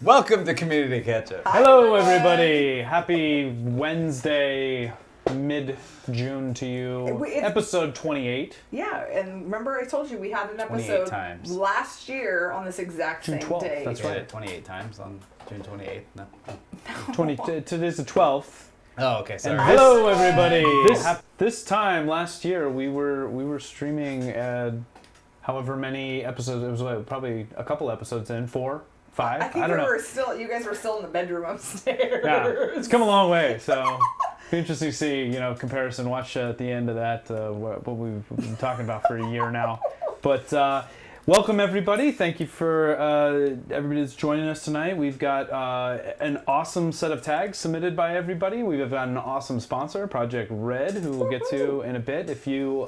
Welcome to Community Ketchup. Hello, everybody. Happy Wednesday, mid-June to you. Episode 28. Yeah, and remember I told you we had an episode times. last year on this exact June same 12th, day. that's We did right. it 28 times on June 28th. No. 20. Today's the 12th. Oh, okay. Sorry. Hello, everybody. This time last year, we were streaming however many episodes. It was probably a couple episodes in, 4, 5. I think don't know. you guys were still in the bedroom upstairs. Yeah, it's come a long way. So, be interesting to see, comparison. Watch at the end of that what we've been talking about for a year now. But welcome everybody. Thank you for everybody that's joining us tonight. We've got an awesome set of tags submitted by everybody. We've got an awesome sponsor, Project Red, who we'll get to in a bit. If you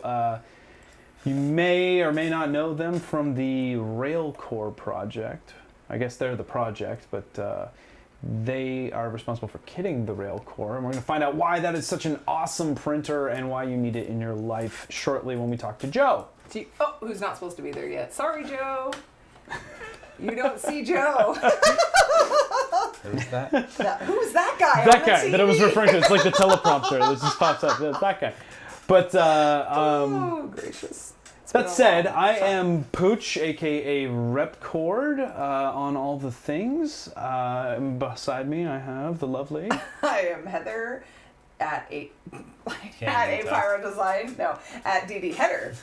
you may or may not know them from the Railcore project. I guess they're the project, but they are responsible for kitting the Railcore, and we're going to find out why that is such an awesome printer and why you need it in your life shortly when we talk to Joe. Who's not supposed to be there yet? Sorry, Joe. You don't see Joe. Who's that? Who's that guy? That on guy the that I was TV? referring to, it's like the teleprompter that just pops up. That's that guy. But Oh, gracious. that said, I am Pooch, aka Repcord, on all the things. Beside me, I have the lovely. I am Heather at Can't Pyro Design. No, at DD Header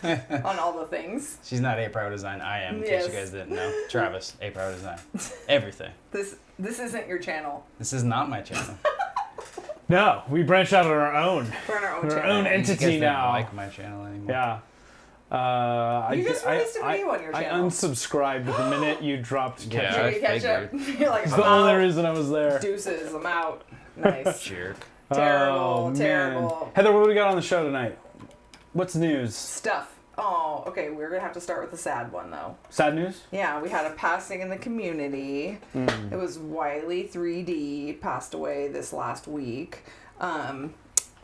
on all the things. She's not A Pyro Design. I am, in Yes. case you guys didn't know. Travis, A Pyro Design. Everything. This isn't your channel. This is not my channel. No, we branched out on our own. We're on our own Our channel. own You guys entity don't now. like my channel anymore. Yeah. You just released a video on your I channel. unsubscribed the minute you dropped Yeah. Ketchup. I You catch up. figured. You're like, It's I'm the only out. reason I was there. Deuces, I'm out. Nice. Jerk. Terrible, Man. terrible. Heather, what do we got on the show tonight? What's news? Stuff. Oh, okay. We're gonna have to start with the sad one though. Sad news? Yeah, we had a passing in the community. It was R3D passed away this last week.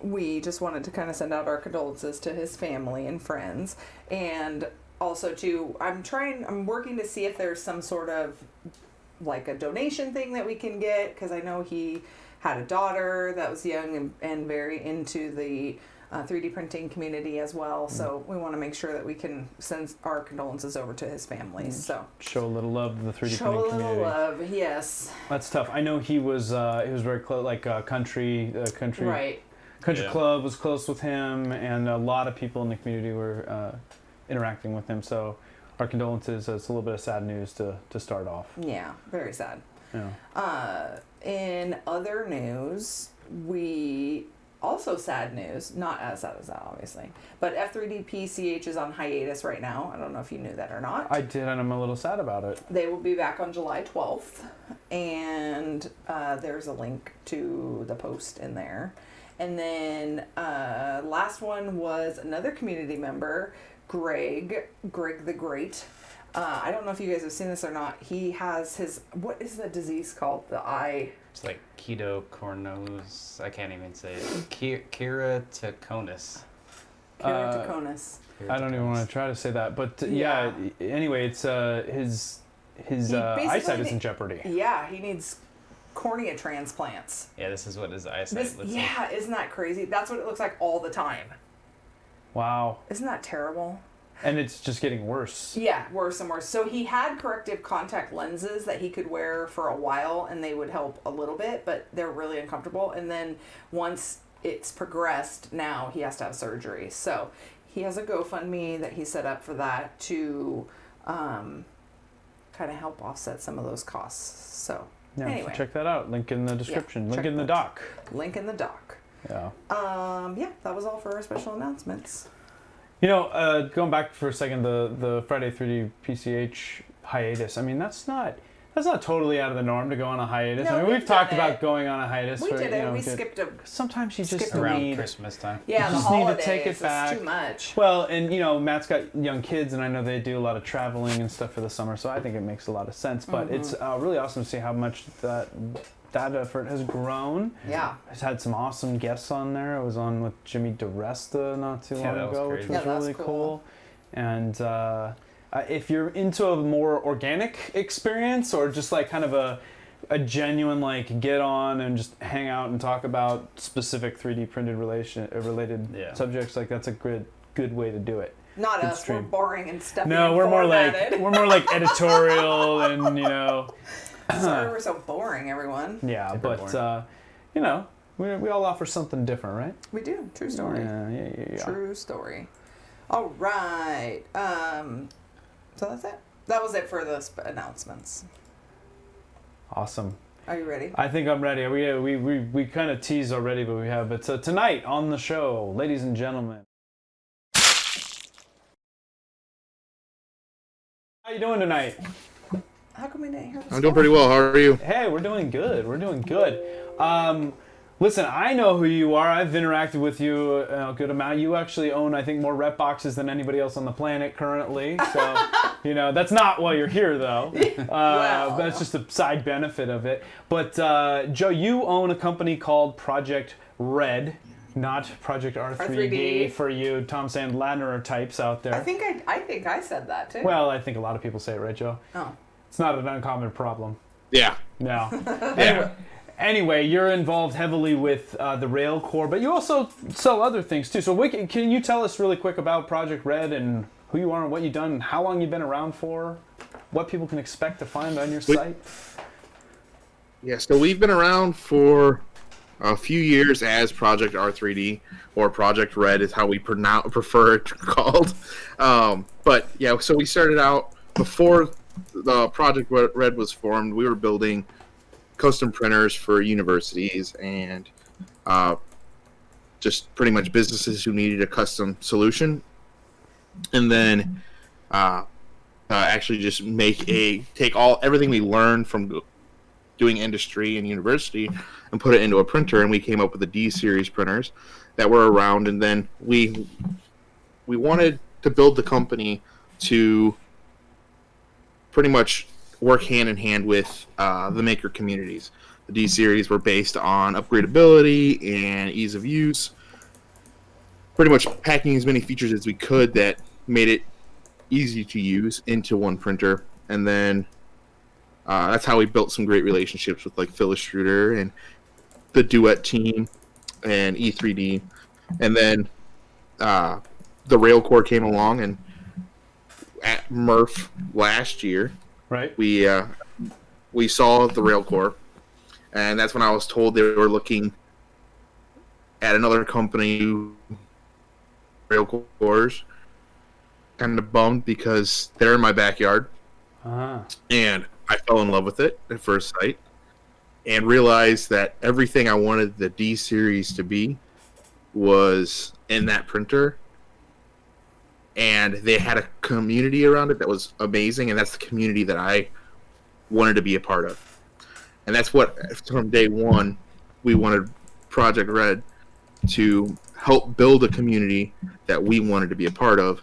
We just wanted to kind of send out our condolences to his family and friends, and also I'm working to see if there's some sort of like a donation thing that we can get, because I know he had a daughter that was young and very into the 3D printing community as well. So we want to make sure that we can send our condolences over to his family. So Show a little love to the 3D show a printing little community. love, yes. That's tough. I know he was very close, like country Right. Yeah. club was close with him, and a lot of people in the community were interacting with him. So our condolences. It's a little bit of sad news to start off. Yeah, very sad. Yeah. In other news, sad news, not as sad as that, obviously, but F3D PCH is on hiatus right now. I don't know if you knew that or not. I did, and I'm a little sad about it. They will be back on July 12th, and there's a link to the post in there. And then last one was another community member, Greg the Great. I don't know if you guys have seen this or not. He has what is the disease called? The eye. It's like ketoconus. I can't even say it. Keratoconus. Keratoconus. I don't even want to try to say that, but yeah. Anyway, it's his eyesight is in jeopardy. Yeah, he needs cornea transplants. Yeah, this is what his eyesight looks like. Yeah, isn't that crazy? That's what it looks like all the time. Wow. Isn't that terrible? And it's just getting worse. Yeah, worse and worse. So he had corrective contact lenses that he could wear for a while, and they would help a little bit, but they're really uncomfortable. And then once it's progressed, now he has to have surgery. So he has a GoFundMe that he set up for that to kind of help offset some of those costs. So Yeah, anyway. so check that out. Link in the description. Link check in the that. doc. Link in the doc. Yeah. Yeah, that was all for our special announcements. Going back for a second, the Friday 3D PCH hiatus. I mean, that's not totally out of the norm to go on a hiatus. No, I mean, we've we've talked done about it. going on a hiatus. We did it. We skipped a. Sometimes you just skipped Around need. Christmas time. Yeah, You the just need to holidays. take it It's back. too much. Well, and Matt's got young kids, and I know they do a lot of traveling and stuff for the summer, so I think it makes a lot of sense. But it's really awesome to see how much that effort has grown. Yeah. It's had some awesome guests on there. I was on with Jimmy DeResta not too long that was ago, which crazy. was Yeah, that was really cool. cool. And if you're into a more organic experience, or just like kind of a a genuine like get on and just hang out and talk about specific 3D printed related subjects, like that's a good way to do it. Not us. We're boring and stuffy. No, we're more like editorial and Sorry, we're so boring, everyone. Yeah, but we all offer something different, right? We do. True story. Yeah. True story. All right. So that's it. That was it for the announcements. Awesome. Are you ready? I think I'm ready. We kind of teased already, but we have. But tonight on the show, ladies and gentlemen. How you doing tonight? How come we didn't hear this? I'm doing pretty well. How are you? Hey, we're doing good. Listen, I know who you are. I've interacted with you a good amount. You actually own, I think, more rep boxes than anybody else on the planet currently. So, that's not why you're here, though. That's just a side benefit of it. But, Joe, you own a company called Project Red, not Project R3D for you Tom Sandlander types out there. I think I said that, too. Well, I think a lot of people say it, right, Joe? Oh. It's not an uncommon problem. Yeah. No. Anyway, you're involved heavily with the rail core, but you also sell other things too. So can you tell us really quick about Project Red and who you are and what you've done, and how long you've been around for, what people can expect to find on your site? Yeah, so we've been around for a few years as Project R3D, or Project Red is how we prefer it called. But yeah, so we started out before the Project Red was formed. We were building custom printers for universities and just pretty much businesses who needed a custom solution, and then actually just take everything we learned from doing industry and university and put it into a printer, and we came up with the D series printers that were around. And then we wanted to build the company to pretty much work hand in hand with the maker communities. The D series were based on upgradability and ease of use, pretty much packing as many features as we could that made it easy to use into one printer. And then that's how we built some great relationships with like Phyllis Schroeder and the Duet team and E3D. And then the Railcore came along, and at Murph last year, right, we saw the Railcore, and that's when I was told they were looking at another company, Railcores. Kind of bummed because they're in my backyard, and I fell in love with it at first sight, and realized that everything I wanted the D series to be was in that printer. And they had a community around it that was amazing, and that's the community that I wanted to be a part of. And that's what, from day one, we wanted Project Red to help build a community that we wanted to be a part of.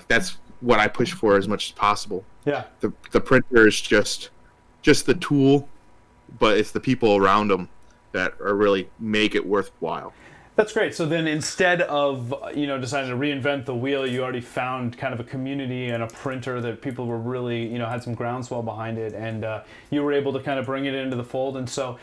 That's what I push for as much as possible. Yeah. The printer is just the tool, but it's the people around them that are really make it worthwhile. That's great. So then instead of, deciding to reinvent the wheel, you already found kind of a community and a printer that people were really, had some groundswell behind it, and you were able to kind of bring it into the fold. And so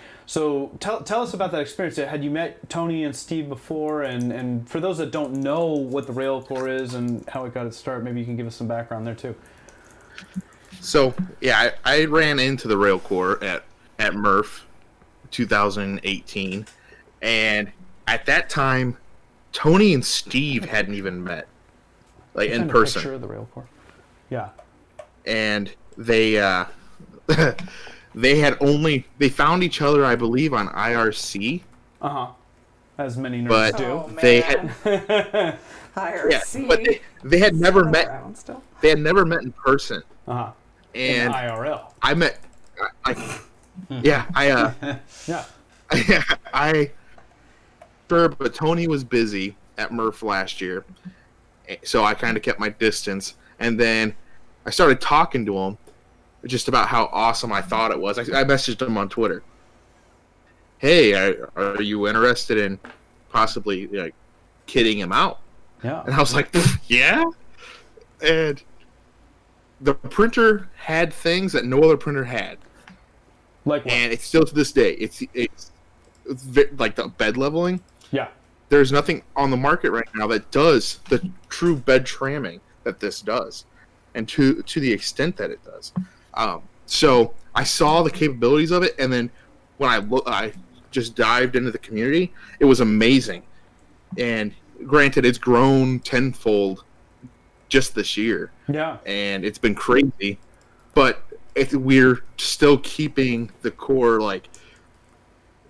tell us about that experience. Had you met Tony and Steve before? And for those that don't know what the Railcore is and how it got its start, maybe you can give us some background there too. So, yeah, I ran into the Railcore at Murph 2018, and at that time, Tony and Steve hadn't even met, like in person. Picture of the Railcore. Yeah. And they they found each other, I believe, on IRC. As many nerds but do. They had IRC. Yeah, but they had never met. They had never met in person. And in IRL. I met. But Tony was busy at Murph last year, so I kind of kept my distance. And then I started talking to him just about how awesome I thought it was. I messaged him on Twitter. Hey, are you interested in possibly kitting him out? Yeah. And I was like, yeah. And the printer had things that no other printer had. Like what? And it's still to this day. It's like the bed leveling. Yeah. There's nothing on the market right now that does the true bed tramming that this does, and to the extent that it does. So I saw the capabilities of it, and then when I just dived into the community, it was amazing. And granted, it's grown tenfold just this year. Yeah. And it's been crazy, but we're still keeping the core. Like,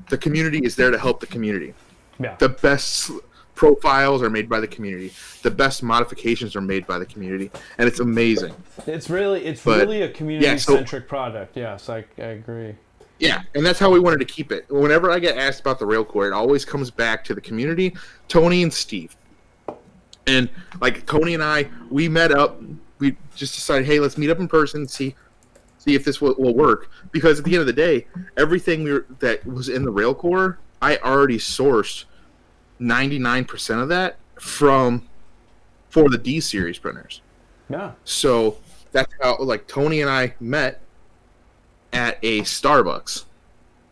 the community is there to help the community. Yeah. The best profiles are made by the community. The best modifications are made by the community, and it's amazing. It's really a community-centric product. Yes, I agree. Yeah, and that's how we wanted to keep it. Whenever I get asked about the Railcore, it always comes back to the community, Tony and Steve. And like Tony and I, we met up. We just decided, hey, let's meet up in person, see if this will work. Because at the end of the day, everything that was in the Railcore, I already sourced 99% of that for the D series printers. Yeah. So that's how like Tony and I met at a Starbucks.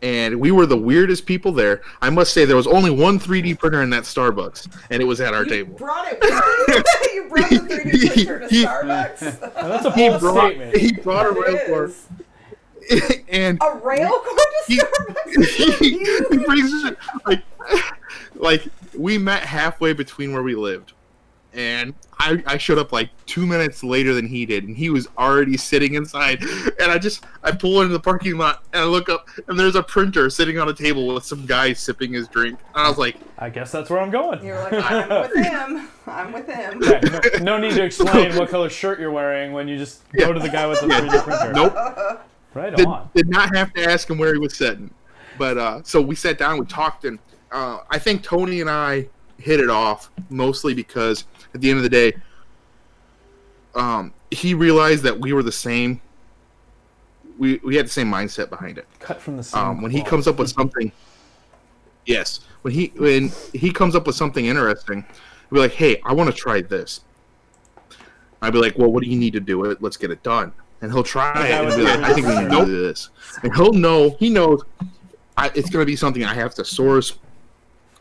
And we were the weirdest people there. I must say there was only one 3D printer in that Starbucks, and it was at our table. Brought it with you? You brought the 3D printer to Starbucks? Now, that's a bold statement. He brought a Railcore. And a Railcore to Starbucks? he brings it, like we met halfway between where we lived, and I showed up like 2 minutes later than he did, and he was already sitting inside. And I pull into the parking lot, and I look up, and there's a printer sitting on a table with some guy sipping his drink. And I was like, I guess that's where I'm going. You're like, I'm with him. I'm with him. Yeah, no need to explain what color shirt you're wearing when you just go to the guy with the 3D printer. Nope. Right on. Did not have to ask him where he was sitting. But so we sat down, we talked, and I think Tony and I hit it off mostly because at the end of the day, he realized that we were the same. We had the same mindset behind it. Cut from the same when he comes up with something, yes, when he comes up with something interesting, we'll be like, hey, I want to try this. I'd be like, well, what do you need to do it? Let's get it done. And he'll try it and be like, I think we need to do this. And he knows it's going to be something I have to source.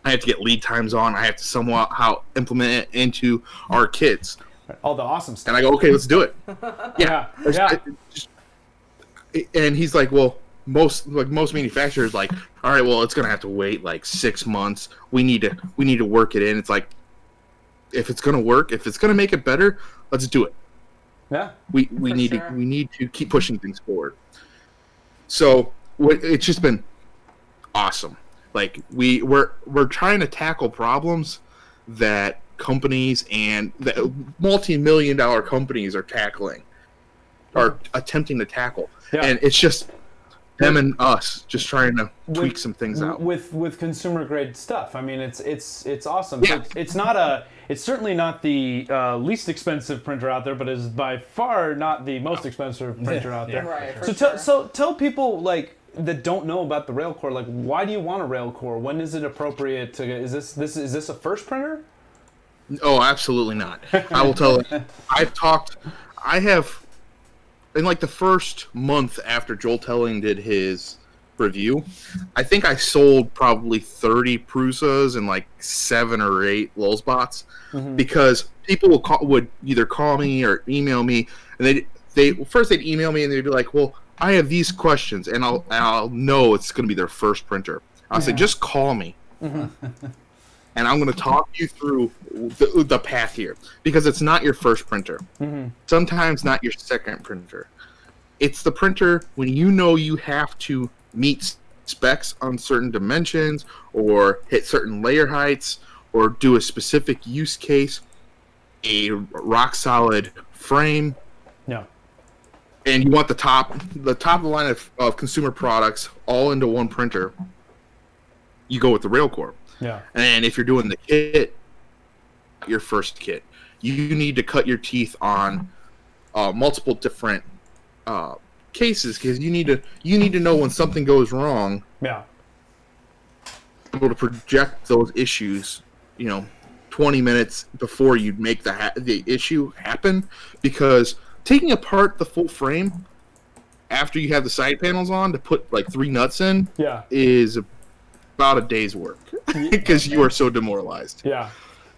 I have to get lead times on. I have to somehow implement it into our kits. All the awesome stuff. And I go, okay, let's do it. Yeah. And he's like, well, most manufacturers like, all right, well, it's going to have to wait like 6 months. We need to work it in. It's like, if it's going to work, if it's going to make it better, let's do it. Yeah. We need to keep pushing things forward. So it's just been awesome. Like we're trying to tackle problems that companies and that multi-million-dollar companies are attempting to tackle. Yeah. And it's just them and us just trying to tweak some things out with consumer grade stuff. I mean, it's awesome. Yeah. It's certainly not the least expensive printer out there, but is by far not the most expensive printer out there. Right. So tell people like that don't know about the Railcore, like why do you want a Railcore? When is it appropriate to? Is this a first printer? Oh, absolutely not. I will tell you. I have in like the first month after Joel Telling did his review, I think I sold probably 30 Prusas and like 7 or 8 Lulzbots because people would either call me or email me, and they'd email me and they'd be like, well, I have these questions, and I'll know it's going to be their first printer. I'll say, just call me, and I'm going to talk you through the path here, because it's not your first printer. Sometimes not your second printer. It's the printer when you have to meet specs on certain dimensions, or hit certain layer heights, or do a specific use case, a rock-solid frame. Yeah. And you want the top of the line of consumer products all into one printer, you go with the Railcore. Yeah. And if you're doing the kit, your first kit, you need to cut your teeth on multiple different cases, because you need to know when something goes wrong. Yeah. Able to project those issues, 20 minutes before you make the issue happen, because taking apart the full frame after you have the side panels on, to put like 3 nuts in is about a day's work because you are so demoralized. Yeah.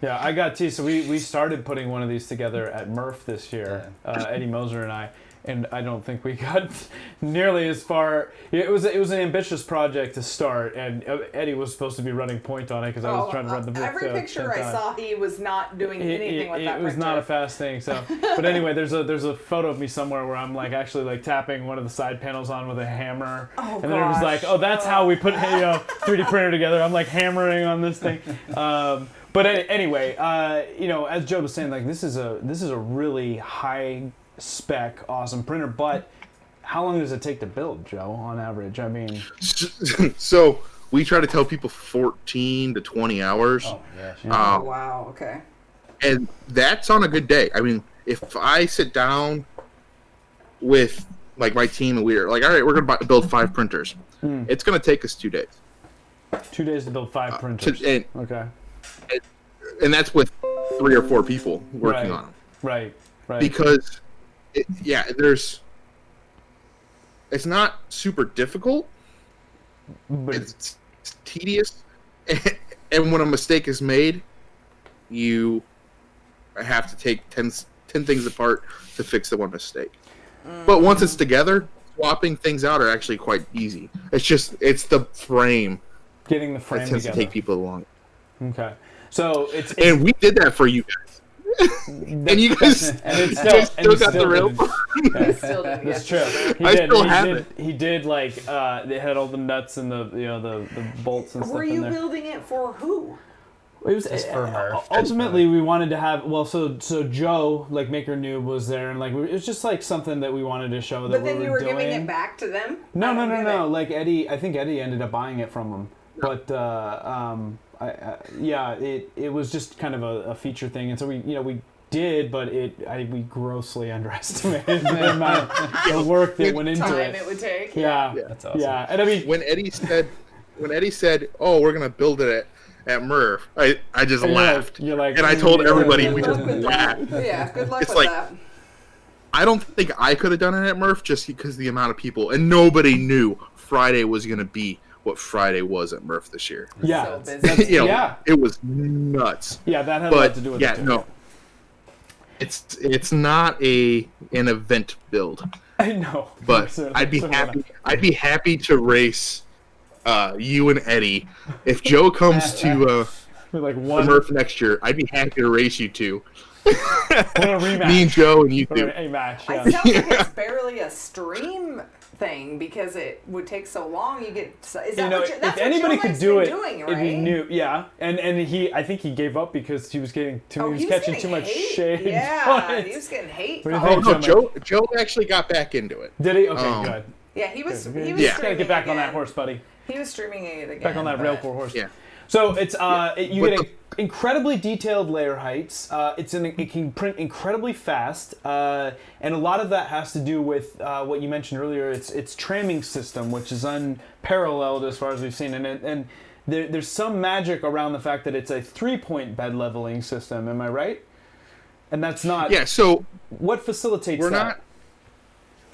I got T. So we started putting one of these together at Murph this year, Eddie Moser and I. And I don't think we got nearly as far. It was an ambitious project to start, and Eddie was supposed to be running point on it because I was trying to run the. Every picture I saw, he was not doing anything with that. It was not a fast thing. So, but anyway, there's a photo of me somewhere where I'm like actually like tapping one of the side panels on with a hammer, and then it was like, oh, that's how we put 3D printer together. I'm like hammering on this thing. But anyway, as Joe was saying, like this is a really high spec, awesome printer, but how long does it take to build, Joe, on average? I mean, so we try to tell people 14 to 20 hours. Oh, yeah. Wow, okay. And that's on a good day. I mean, if I sit down with like my team and we're like, all right, we're going to build 5 printers. It's going to take us 2 days. 2 days to build 5 printers. Okay. And that's with 3 or 4 people working on them. Right. Because it's not super difficult, but it's tedious, and when a mistake is made, you have to take 10 things apart to fix the one mistake. But once it's together, swapping things out are actually quite easy. It's the frame. Getting the frame that tends together. to take people along. Okay. So and we did that for you guys. And you guys still got the real. That's true. He did like they had all the nuts and the bolts and stuff. Were in you there. building it for who? It was Just for Murph. Ultimately, we wanted to have so Joe, like Maker Noob, was there, and like it was just like something that we wanted to show that we were doing. But then you were giving it back to them? No. Like Eddie, I think Eddie ended up buying it from him. But it was just kind of a feature thing, and so we did, but we grossly underestimated the amount of work that went into it. Time it would take. Yeah, that's awesome. Yeah, and I mean, when Eddie said, "Oh, we're gonna build it at Murph," I just laughed. You're like, and I told everybody we just laughed. Yeah, good luck It's with like, that. I don't think I could have done it at Murph just because of the amount of people, and nobody knew Friday was gonna be what Friday was at Murph this year. Yeah, so busy. It was nuts. Yeah, that had a lot to do with it. Yeah, no. It's not an event build. I know. But I'd be happy to race you and Eddie. If Joe comes to like Murph next year, I'd be happy to race you two. rematch. Me and Joe and you two. A match. It sounds like it's barely a stream thing because it would take so long. That's if what anybody Joe could Mike's do been it, doing, right? if he knew, and I think he gave up because he was getting he was catching too much hate. shade. Yeah, he was getting hate. Joe actually got back into it. Did he? Okay, good. Yeah, he was. Good. He was gotta get back on that horse, buddy. He was streaming it again. Back on that railcore horse. Yeah. So it's you get incredibly detailed layer heights. It can print incredibly fast, and a lot of that has to do with what you mentioned earlier. Its tramming system, which is unparalleled as far as we've seen, and there's some magic around the fact that it's a 3-point bed leveling system. Am I right? And that's not. Yeah. So what facilitates that?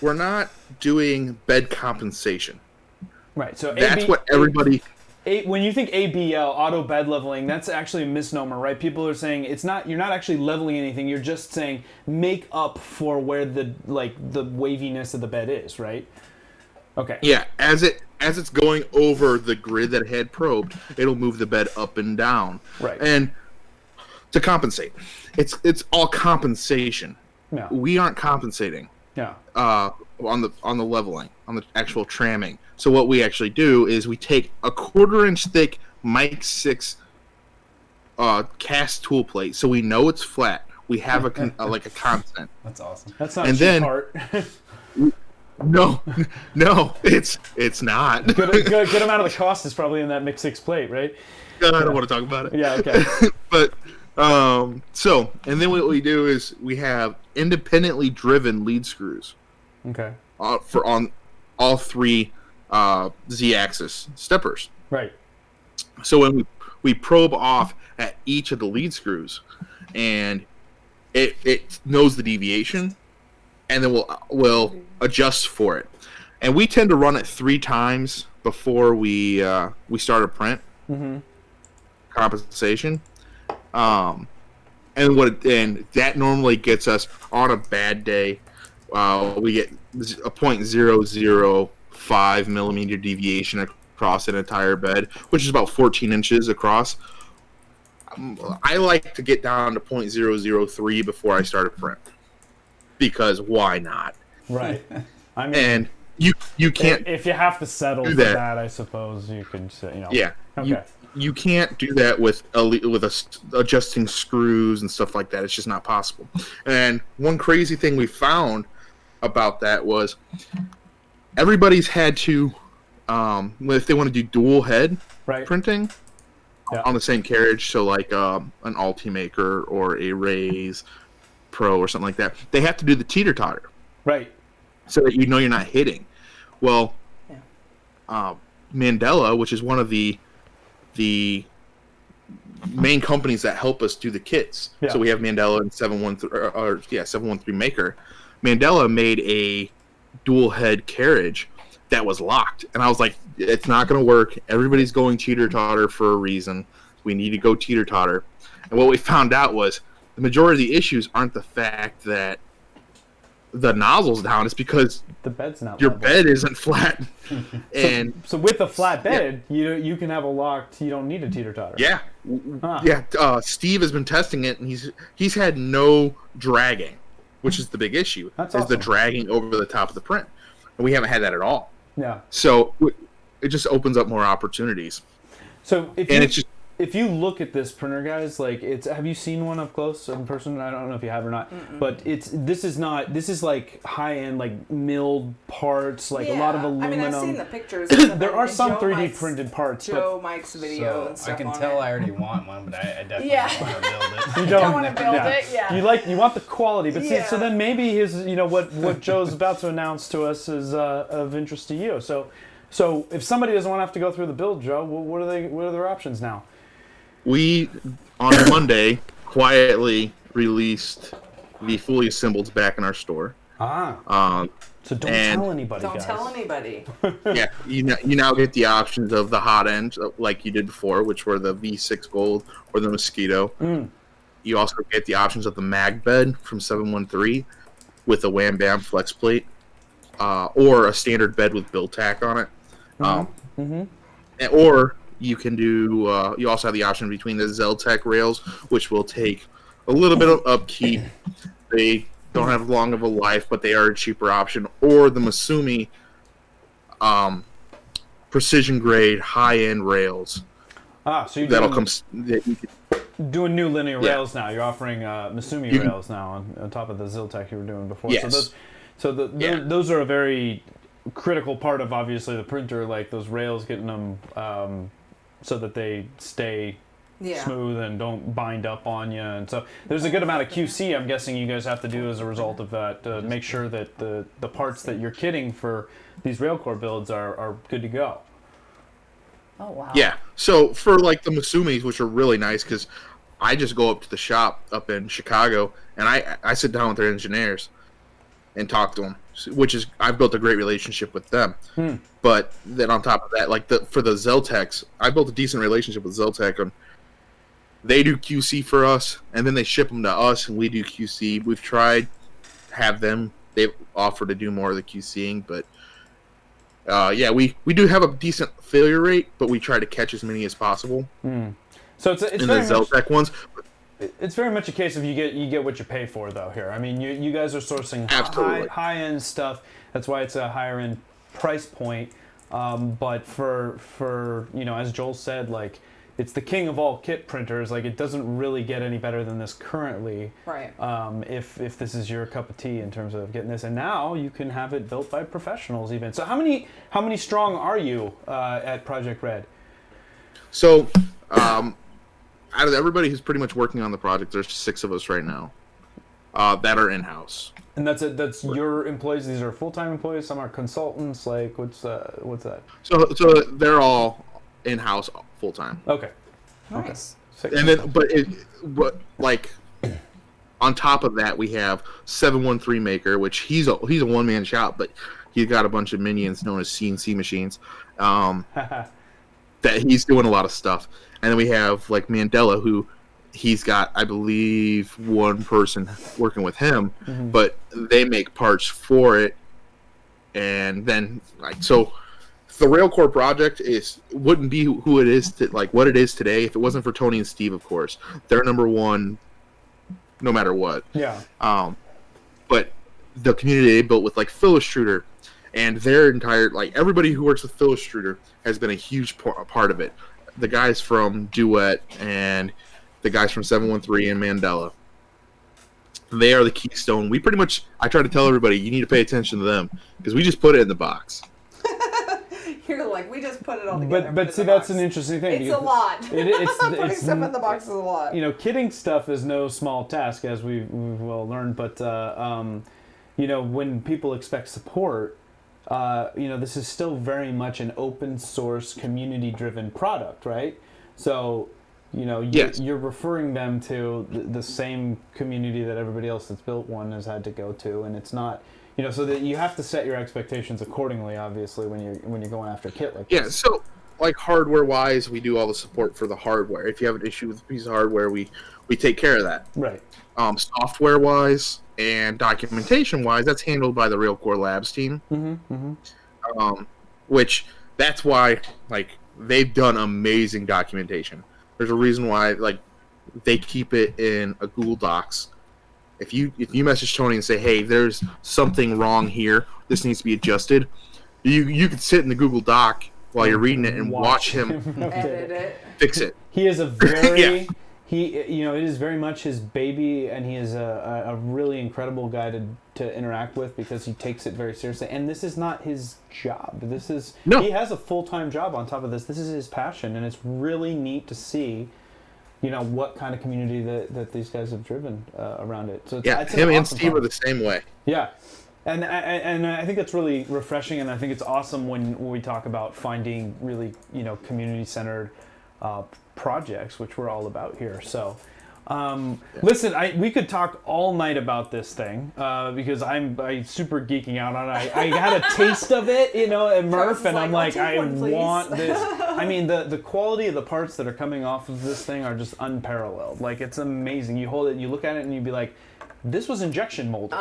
We're not doing bed compensation. Right. So that's what everybody. When you think ABL, auto bed leveling, that's actually a misnomer, right? People are saying you're not actually leveling anything. You're just saying make up for where the waviness of the bed is, right? Okay. Yeah, as it's going over the grid that it had probed, it'll move the bed up and down. Right. And to compensate, it's all compensation. No. We aren't compensating. Yeah. On the leveling, on the actual tramming. So what we actually do is we take a 1/4-inch thick Mike 6 cast tool plate, so we know it's flat. We have a constant. That's awesome. That's not a cheap part. No, it's not. Good amount of the cost is probably in that Mix 6 plate, right? I don't want to talk about it. Yeah, okay. But and then what we do is we have independently driven lead screws. Okay. On all 3 Z-axis steppers. Right. So when we probe off at each of the lead screws, and it knows the deviation, and then we'll adjust for it. and we tend to run it 3 times before we start a print. Compensation. And that normally gets us on a bad day. We get a 0.005 millimeter deviation across an entire bed, which is about 14 inches across. I like to get down to 0.003 before I start a print, because why not? Right. I mean, and you can't. If you have to settle for that, I suppose you can say, you know. Yeah. Okay. You can't do that with adjusting screws and stuff like that. It's just not possible. And one crazy thing we found about that was everybody's had to, if they want to do dual head printing on the same carriage, so like an Ultimaker or a Raise Pro or something like that, they have to do the teeter-totter. Right. So that you know you're not hitting. Well, Mandela, which is one of the main companies that help us do the kits. Yeah. So we have Mandela and 713 Maker. Mandela made a dual head carriage that was locked, and I was like, it's not going to work. Everybody's going teeter-totter for a reason. We need to go teeter-totter. And what we found out was the majority of the issues aren't the fact that the nozzle's down, it's because the bed's not your level. Bed isn't flat. And so with a flat bed, you can have a locked. You don't need a teeter-totter. Yeah, Steve has been testing it, and he's had no dragging, which is the big issue. That's awesome. The dragging over the top of the print, and we haven't had that at all. Yeah. So it just opens up more opportunities. So if you look at this printer, guys, like have you seen one up close in person? I don't know if you have or not, but this is like high end, like milled parts, like a lot of aluminum. I mean, I've seen the pictures. There are some 3D printed parts. Mike's video and stuff. I can tell I already want one, but I definitely want to build it. You don't want to build it, yeah. You want the quality, but see, so then maybe what Joe's about to announce to us is of interest to you. So if somebody doesn't want to have to go through the build, Joe, what are their options now? We, on Monday, quietly released the fully assembled back in our store. So don't tell anybody, guys. Don't tell anybody. Yeah, you now get the options of the hot end, like you did before, which were the V6 Gold or the Mosquito. You also get the options of the mag bed from 713 with a Wham Bam flex plate, or a standard bed with build tack on it. Or you can do. You also have the option between the Zeltec rails, which will take a little bit of upkeep. They don't have long of a life, but they are a cheaper option. Or the Masumi precision grade high end rails. So that'll come. Doing new linear rails now. You're offering Masumi rails now on top of the Ziltech you were doing before. Yes. Those are a very critical part of obviously the printer, like those rails, getting them so that they stay smooth and don't bind up on you. And so there's a good amount of QC I'm guessing you guys have to do as a result of that to make sure that the parts that you're kitting for these railcore builds are good to go. Oh, wow. Yeah. So for like the Masumis, which are really nice, because I just go up to the shop up in Chicago and I sit down with their engineers and talk to them, which is, I've built a great relationship with them. But then on top of that, like for the Zeltecs, I built a decent relationship with Zeltec, and they do QC for us, and then they ship them to us, and we do QC. We've tried to have them. They've offered to do more of the QCing, but we do have a decent failure rate, but we try to catch as many as possible. So it's in the Zeltec ones. It's very much a case of you get what you pay for, though. Here, I mean, you guys are sourcing high end stuff. That's why it's a higher end price point. But for as Joel said, like, it's the king of all kit printers. Like, it doesn't really get any better than this currently. Right. If this is your cup of tea in terms of getting this, and now you can have it built by professionals even. So how many strong are you at Project Red? So, out of everybody who's pretty much working on the project, there's 6 of us right now that are in house. And that's your employees. These are full-time employees. Some are consultants. Like, what's that? So they're all in house full time. Okay. Nice. Okay. And then, but on top of that, we have 713 Maker, which he's a one-man shop, but He's got a bunch of minions known as CNC machines. That he's doing a lot of stuff. And then we have like Mandela, who he's got, I believe, one person working with him, but they make parts for it. And then so the Railcore project wouldn't be who it is what it is today if it wasn't for Tony and Steve, of course. They're number one no matter what. Yeah. But the community they built with like Phil Struder and their entire everybody who works with Phil Struder has been a huge part of it. The guys from Duet and the guys from 713 and Mandela. They are the keystone. We pretty much, I try to tell everybody, you need to pay attention to them because we just put it in the box. You're like, we just put it all together. But see, that's an interesting thing. It's a lot. Putting stuff in the box is a lot. Kitting stuff is no small task, as we've well learned. But when people expect support, this is still very much an open source, community-driven product, right? So, Yes. you're referring them to the same community that everybody else that's built one has had to go to, and it's not, so that you have to set your expectations accordingly, obviously, when you're going after a kit like this. Yeah, so hardware-wise, we do all the support for the hardware. If you have an issue with a piece of hardware, we take care of that. Right. Software-wise and documentation-wise, that's handled by the Railcore Labs team. Which that's why they've done amazing documentation. There's a reason why they keep it in a Google Docs. If you message Tony and say, hey, there's something wrong here, this needs to be adjusted, you can sit in the Google Doc while you're reading it and watch him edit it, fix it. He is a very it is very much his baby, and he is a really incredible guy to interact with because he takes it very seriously. And this is not his job. He has a full-time job on top of this. This is his passion, and it's really neat to see, what kind of community that these guys have driven around it. So it's him and awesome Steve product. are the same way. Yeah. And I think it's really refreshing, and I think it's awesome when we talk about finding really, community-centered projects, which we're all about here. So, listen, we could talk all night about this thing because I'm super geeking out on it. I had a taste of it, at Murph, and I'm like, I want this. I mean, the quality of the parts that are coming off of this thing are just unparalleled. It's amazing. You hold it, you look at it, and you'd be like, this was injection molded.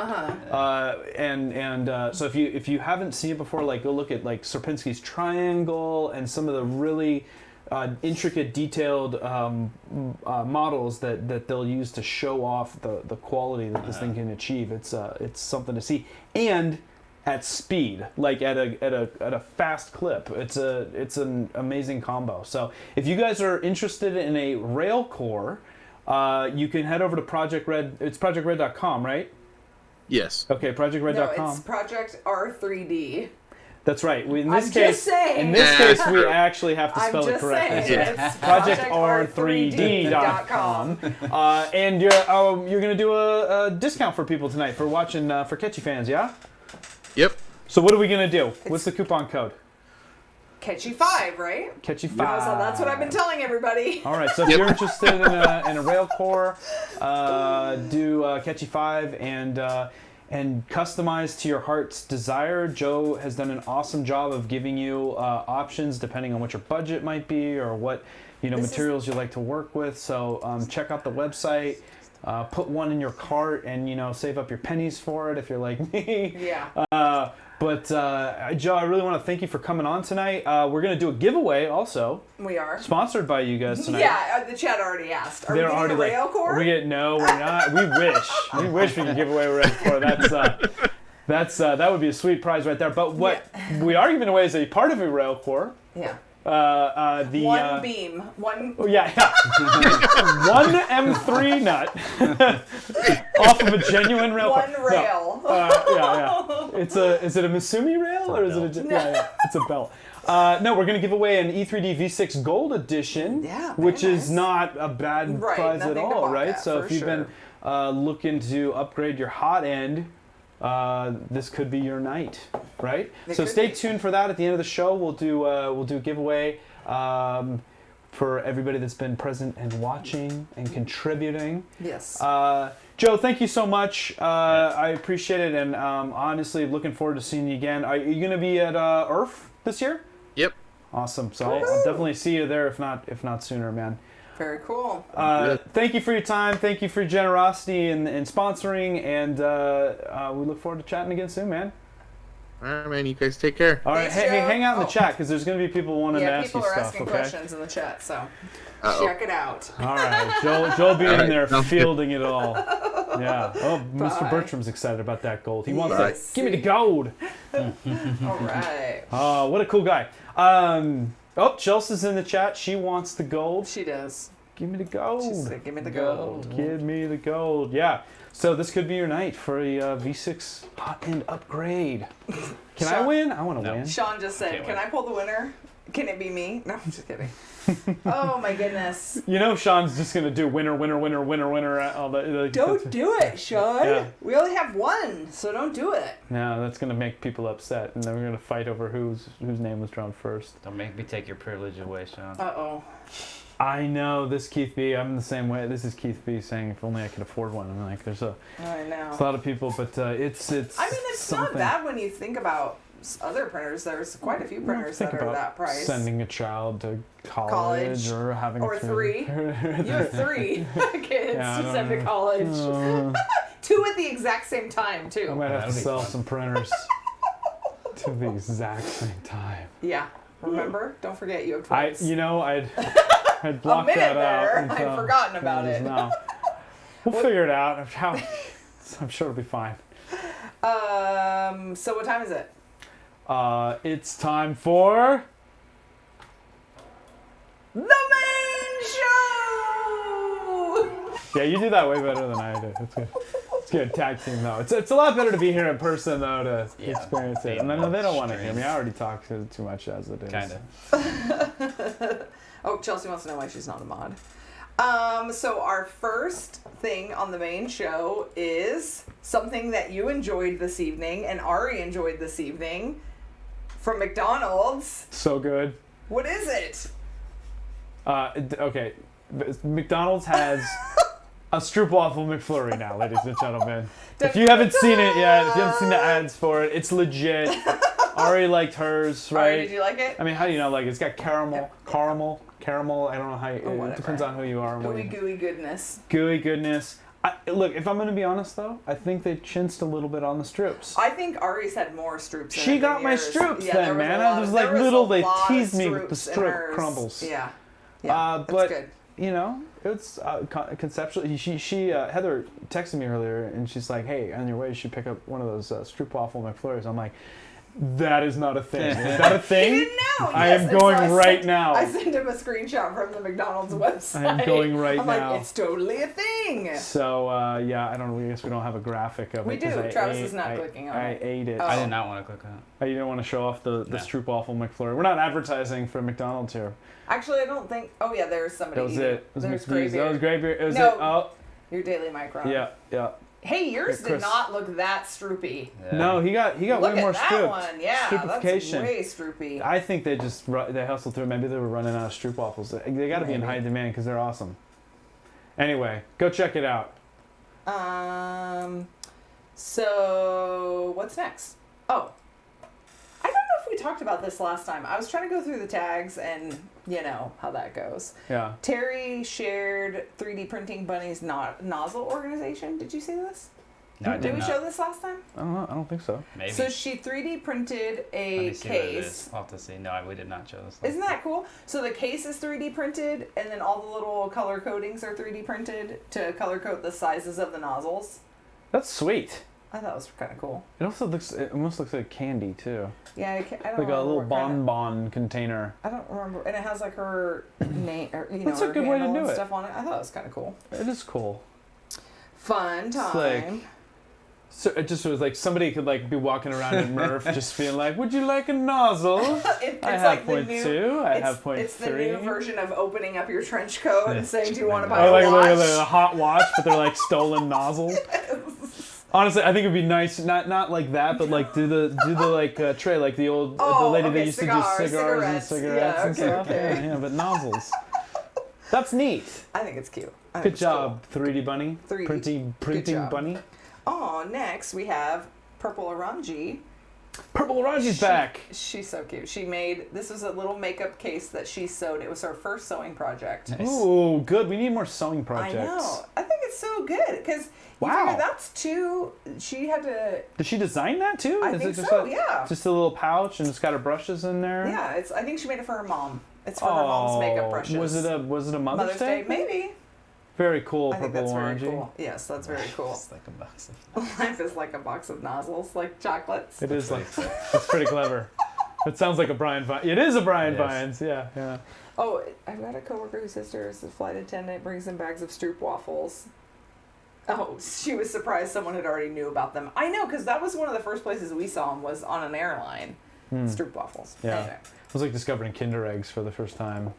So if you haven't seen it before, go look at Sierpinski's triangle and some of the really intricate, detailed models that they'll use to show off the quality that this thing can achieve. It's something to see, and at speed, at a fast clip. It's an amazing combo. So if you guys are interested in a Railcore, you can head over to Project Red. It's projectred.com, right? Yes. Okay, projectred.com. No, it's Project R3D. That's right. In this case, we actually have to spell it correctly. It's ProjectR3D.com. And you're going to do a discount for people tonight for watching for Ketchy fans, yeah? Yep. So what are we going to do? What's the coupon code? Ketchy 5, right? Ketchy 5. So that's what I've been telling everybody. All right. So if you're interested in a Railcore, do Ketchy 5 and customize to your heart's desire. Joe has done an awesome job of giving you options depending on what your budget might be or what materials you like to work with. So check out the website. Put one in your cart and save up your pennies for it if you're like me. Yeah. But Joe, I really want to thank you for coming on tonight. We're going to do a giveaway also. We are. Sponsored by you guys tonight. Yeah, the chat already asked. Are They're we already getting a Railcore? No, we're not. We wish. We wish we could give away a Railcore. That would be a sweet prize right there. But what we are giving away is a part of a Railcore. Yeah. One beam. One. Oh, yeah. One M3 nut off of a genuine rail. One rail. Yeah. Is it a Misumi rail or is it a? Yeah, it's a belt. No, we're gonna give away an E3D V6 Gold Edition, which is not a bad prize at all, right? So if you've been looking to upgrade your hot end, this could be your night, right? So stay tuned for that. At the end of the show, we'll do a giveaway. for everybody that's been present and watching and contributing. Yes. Joe, thank you so much. I appreciate it, and honestly, looking forward to seeing you again. Are you going to be at IRF this year? Yep. Awesome. So I'll definitely see you there, if not sooner, man. Very cool. Thank you for your time. Thank you for your generosity in sponsoring, and we look forward to chatting again soon, man. All right, man. You guys take care. All right. Thanks, Hey, Joe. hang out in the chat because there's going to be people wanting to ask people you are stuff. asking Okay. questions in the chat, so check it out. All right. Joel be in there Sounds good. fielding it all. Yeah. Oh, Mr. Bye. Bertram's excited about that gold. He wants Yes. that. Give me the gold. All right. Oh, what a cool guy. Chelsea's in the chat. She wants the gold. She does. Give me the gold. She said, "Give me the gold." Give me the gold. Yeah. So this could be your night for a V6 hot end upgrade. Can I Sean- win? I want to No. win. Sean just said, Can't "Can wait. I pull the winner? Can it be me?" No, I'm just kidding. Oh my goodness! You know Sean's just gonna do winner. All the, Don't do it, Sean. Yeah. We only have one, so don't do it. No, that's gonna make people upset, and then we're gonna fight over whose name was drawn first. Don't make me take your privilege away, Sean. Uh-oh. I know this Keith B. I'm the same way. This is Keith B. saying if only I could afford one. I'm like, there's a I know. lot of people, but it's. I mean, it's something. not bad when you think about other printers. There's quite a few printers Think that are about that price. sending a child to college, College. or having Or three. You have 3 kids Yeah, I to don't send to know. college. 2 at the exact same time, I too. might have to That'd be sell fun. some printers to the exact same time. Yeah. Remember? Don't forget you have twins. I'd blocked minute that out. there. until- I'd forgotten about just it. now. We'll figure it out. I'm sure it'll be fine. So what time is it? It's time for The main show! Yeah, you do that way better than I do. It's good. It's good. Tag team though. It's a lot better to be here in person though to Yeah, experience it. And I know they don't want to hear me. I already talk too much as it is. Kind of. Oh, Chelsea wants to know why she's not a mod. So our first thing on the main show is something that you enjoyed this evening and Ari enjoyed this evening from McDonald's. So good. What is it? Okay. McDonald's has a Stroopwafel McFlurry now, ladies and gentlemen. If you haven't seen it yet, if you haven't seen the ads for it, it's legit. Ari liked hers, right? Ari, did you like it? I mean, how do you not like it? It's got caramel. I don't know how you, whatever. it depends on who you are. And what Gooey you, gooey goodness. gooey goodness. Look, if I'm going to be honest though, I think they chinced a little bit on the Stroops. I think Ari's had more Stroops in She it got than my yours. Stroops Yeah, then, there was man. a I lot was of- like there was little, a they lot of teased me with the Stroops in Stroop hers. crumbles. Yeah. Yeah, But that's good. you know, it's conceptually. She Heather texted me earlier, and she's like, "Hey, on your way, you should pick up one of those Stroopwafel McFlurries." I'm like, "That is not a thing. Is that a He thing? didn't know. I Yes, am and so going I right sent- now. I sent him a screenshot from the McDonald's website. I am going right I'm now. like, it's totally a thing. So yeah, I don't. I guess we don't have a graphic of We it. 'cause do. I Travis ate- is not clicking on I it. ate it. Oh. I did not want to click on it. You didn't want to show off the No. Stroopwafel McFlurry. We're not advertising for McDonald's here. Actually, I don't think. Oh yeah, there's somebody. That was eating. it. It was There's McDee's. gray That was beer. great beer. It was No. it. Oh, Your Daily Micron. yeah. Hey, yours Yeah, Chris. did not look that stroopy. Yeah. No, he got Look way at more that Stroop. one. Yeah, that's Stroopification. way stroopy. I think they just they hustled through. Maybe they were running out of Stroopwafels. They got to be in Maybe. high demand because they're awesome. Anyway, go check it out. So what's next? Oh, I don't know if we talked about this last time. I was trying to go through the tags, and you know how that goes. Yeah. Terry shared 3D Printing Bunny's nozzle organization. Did you see this? No, I Did did we not. show this last time? I don't know. I don't think so. Maybe. So she 3D printed Let a me see what it case. is. I'll have to see. No, we did not show this. Isn't that cool? So the case is 3D printed, and then all the little color codings are 3D printed to color code the sizes of the nozzles. That's sweet. I thought it was kind of cool. It also looks. It almost looks like candy too. Yeah, I don't Like a remember little what kind of- bonbon container. I don't remember, and it has like her name, or you know, That's a her good way to handle do and it. stuff on it. I thought it was kind of cool. It is cool. Fun time. like- So it just was like somebody could like be walking around in Murph just being like, "Would you like a nozzle?" It's I have like the point new. 2. I It's, have point it's 3. the new version of opening up your trench coat and saying, "Do you want to Oh, buy Oh, a like watch?" a hot watch, but they're like stolen nozzles. Honestly, I think it'd be nice, not like that, but like do the like tray, like the old the Oh, lady okay, that used to do cigars and cigarettes. cigarettes Yeah, and okay, stuff. okay. Yeah, but nozzles. That's neat. I think it's cute. I think Good it's job, 3D bunny. 3D. Printing job. bunny. Cool. Oh, next we have Purple Orangi. Purple Orangi's back. She's so cute. She made, this was a little makeup case that she sewed. It was her first sewing project. Nice. Ooh, good. We need more sewing projects. I know. I think it's so good because Wow. you figure that's two. She had to. Did she design that too? I Is think it just so. Yeah. Just a little pouch and it's got her brushes in there. Yeah. It's. I think she made it for her mom. It's for her mom's makeup brushes. Was it a Mother's Day? Maybe. Very cool. I think Purple that's Orangi. very cool. Yes, that's very cool. It's like a box of... Life is like a box of nozzles, like chocolates. It is like it's pretty clever. It sounds like a Brian Vines. It is a Brian Yes. Vines. Yeah, yeah. Oh, I've got a coworker whose sister is a flight attendant, brings in bags of Stroop waffles. Oh, she was surprised someone had already knew about them. I know, because that was one of the first places we saw them was on an airline. Stroop waffles. Yeah. Anyway. It was like discovering Kinder eggs for the first time.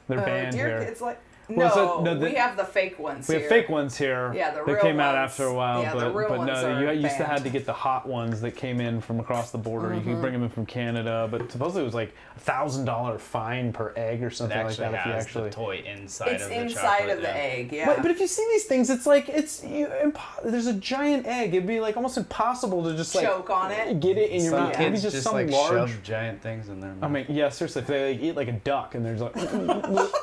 They're banned here. It's like Well, no, no, we have the fake ones We here. have fake ones here. Yeah, the They real came out ones. after a while, Yeah, the real but ones no, are you used to banned. have to get the hot ones that came in from across the border. You could bring them in from Canada, but supposedly it was like $1,000 fine per egg or It something like actually that. If you has actually the toy inside It's of the inside chocolate, of the yeah. egg, yeah. But if you see these things, it's like there's a giant egg. It'd be like almost impossible to just like Choke on it. get it in your Some mouth. Maybe kids just, just some like large. shove giant things in their mouth. I mean, yeah, seriously, if they like, eat like a duck and there's like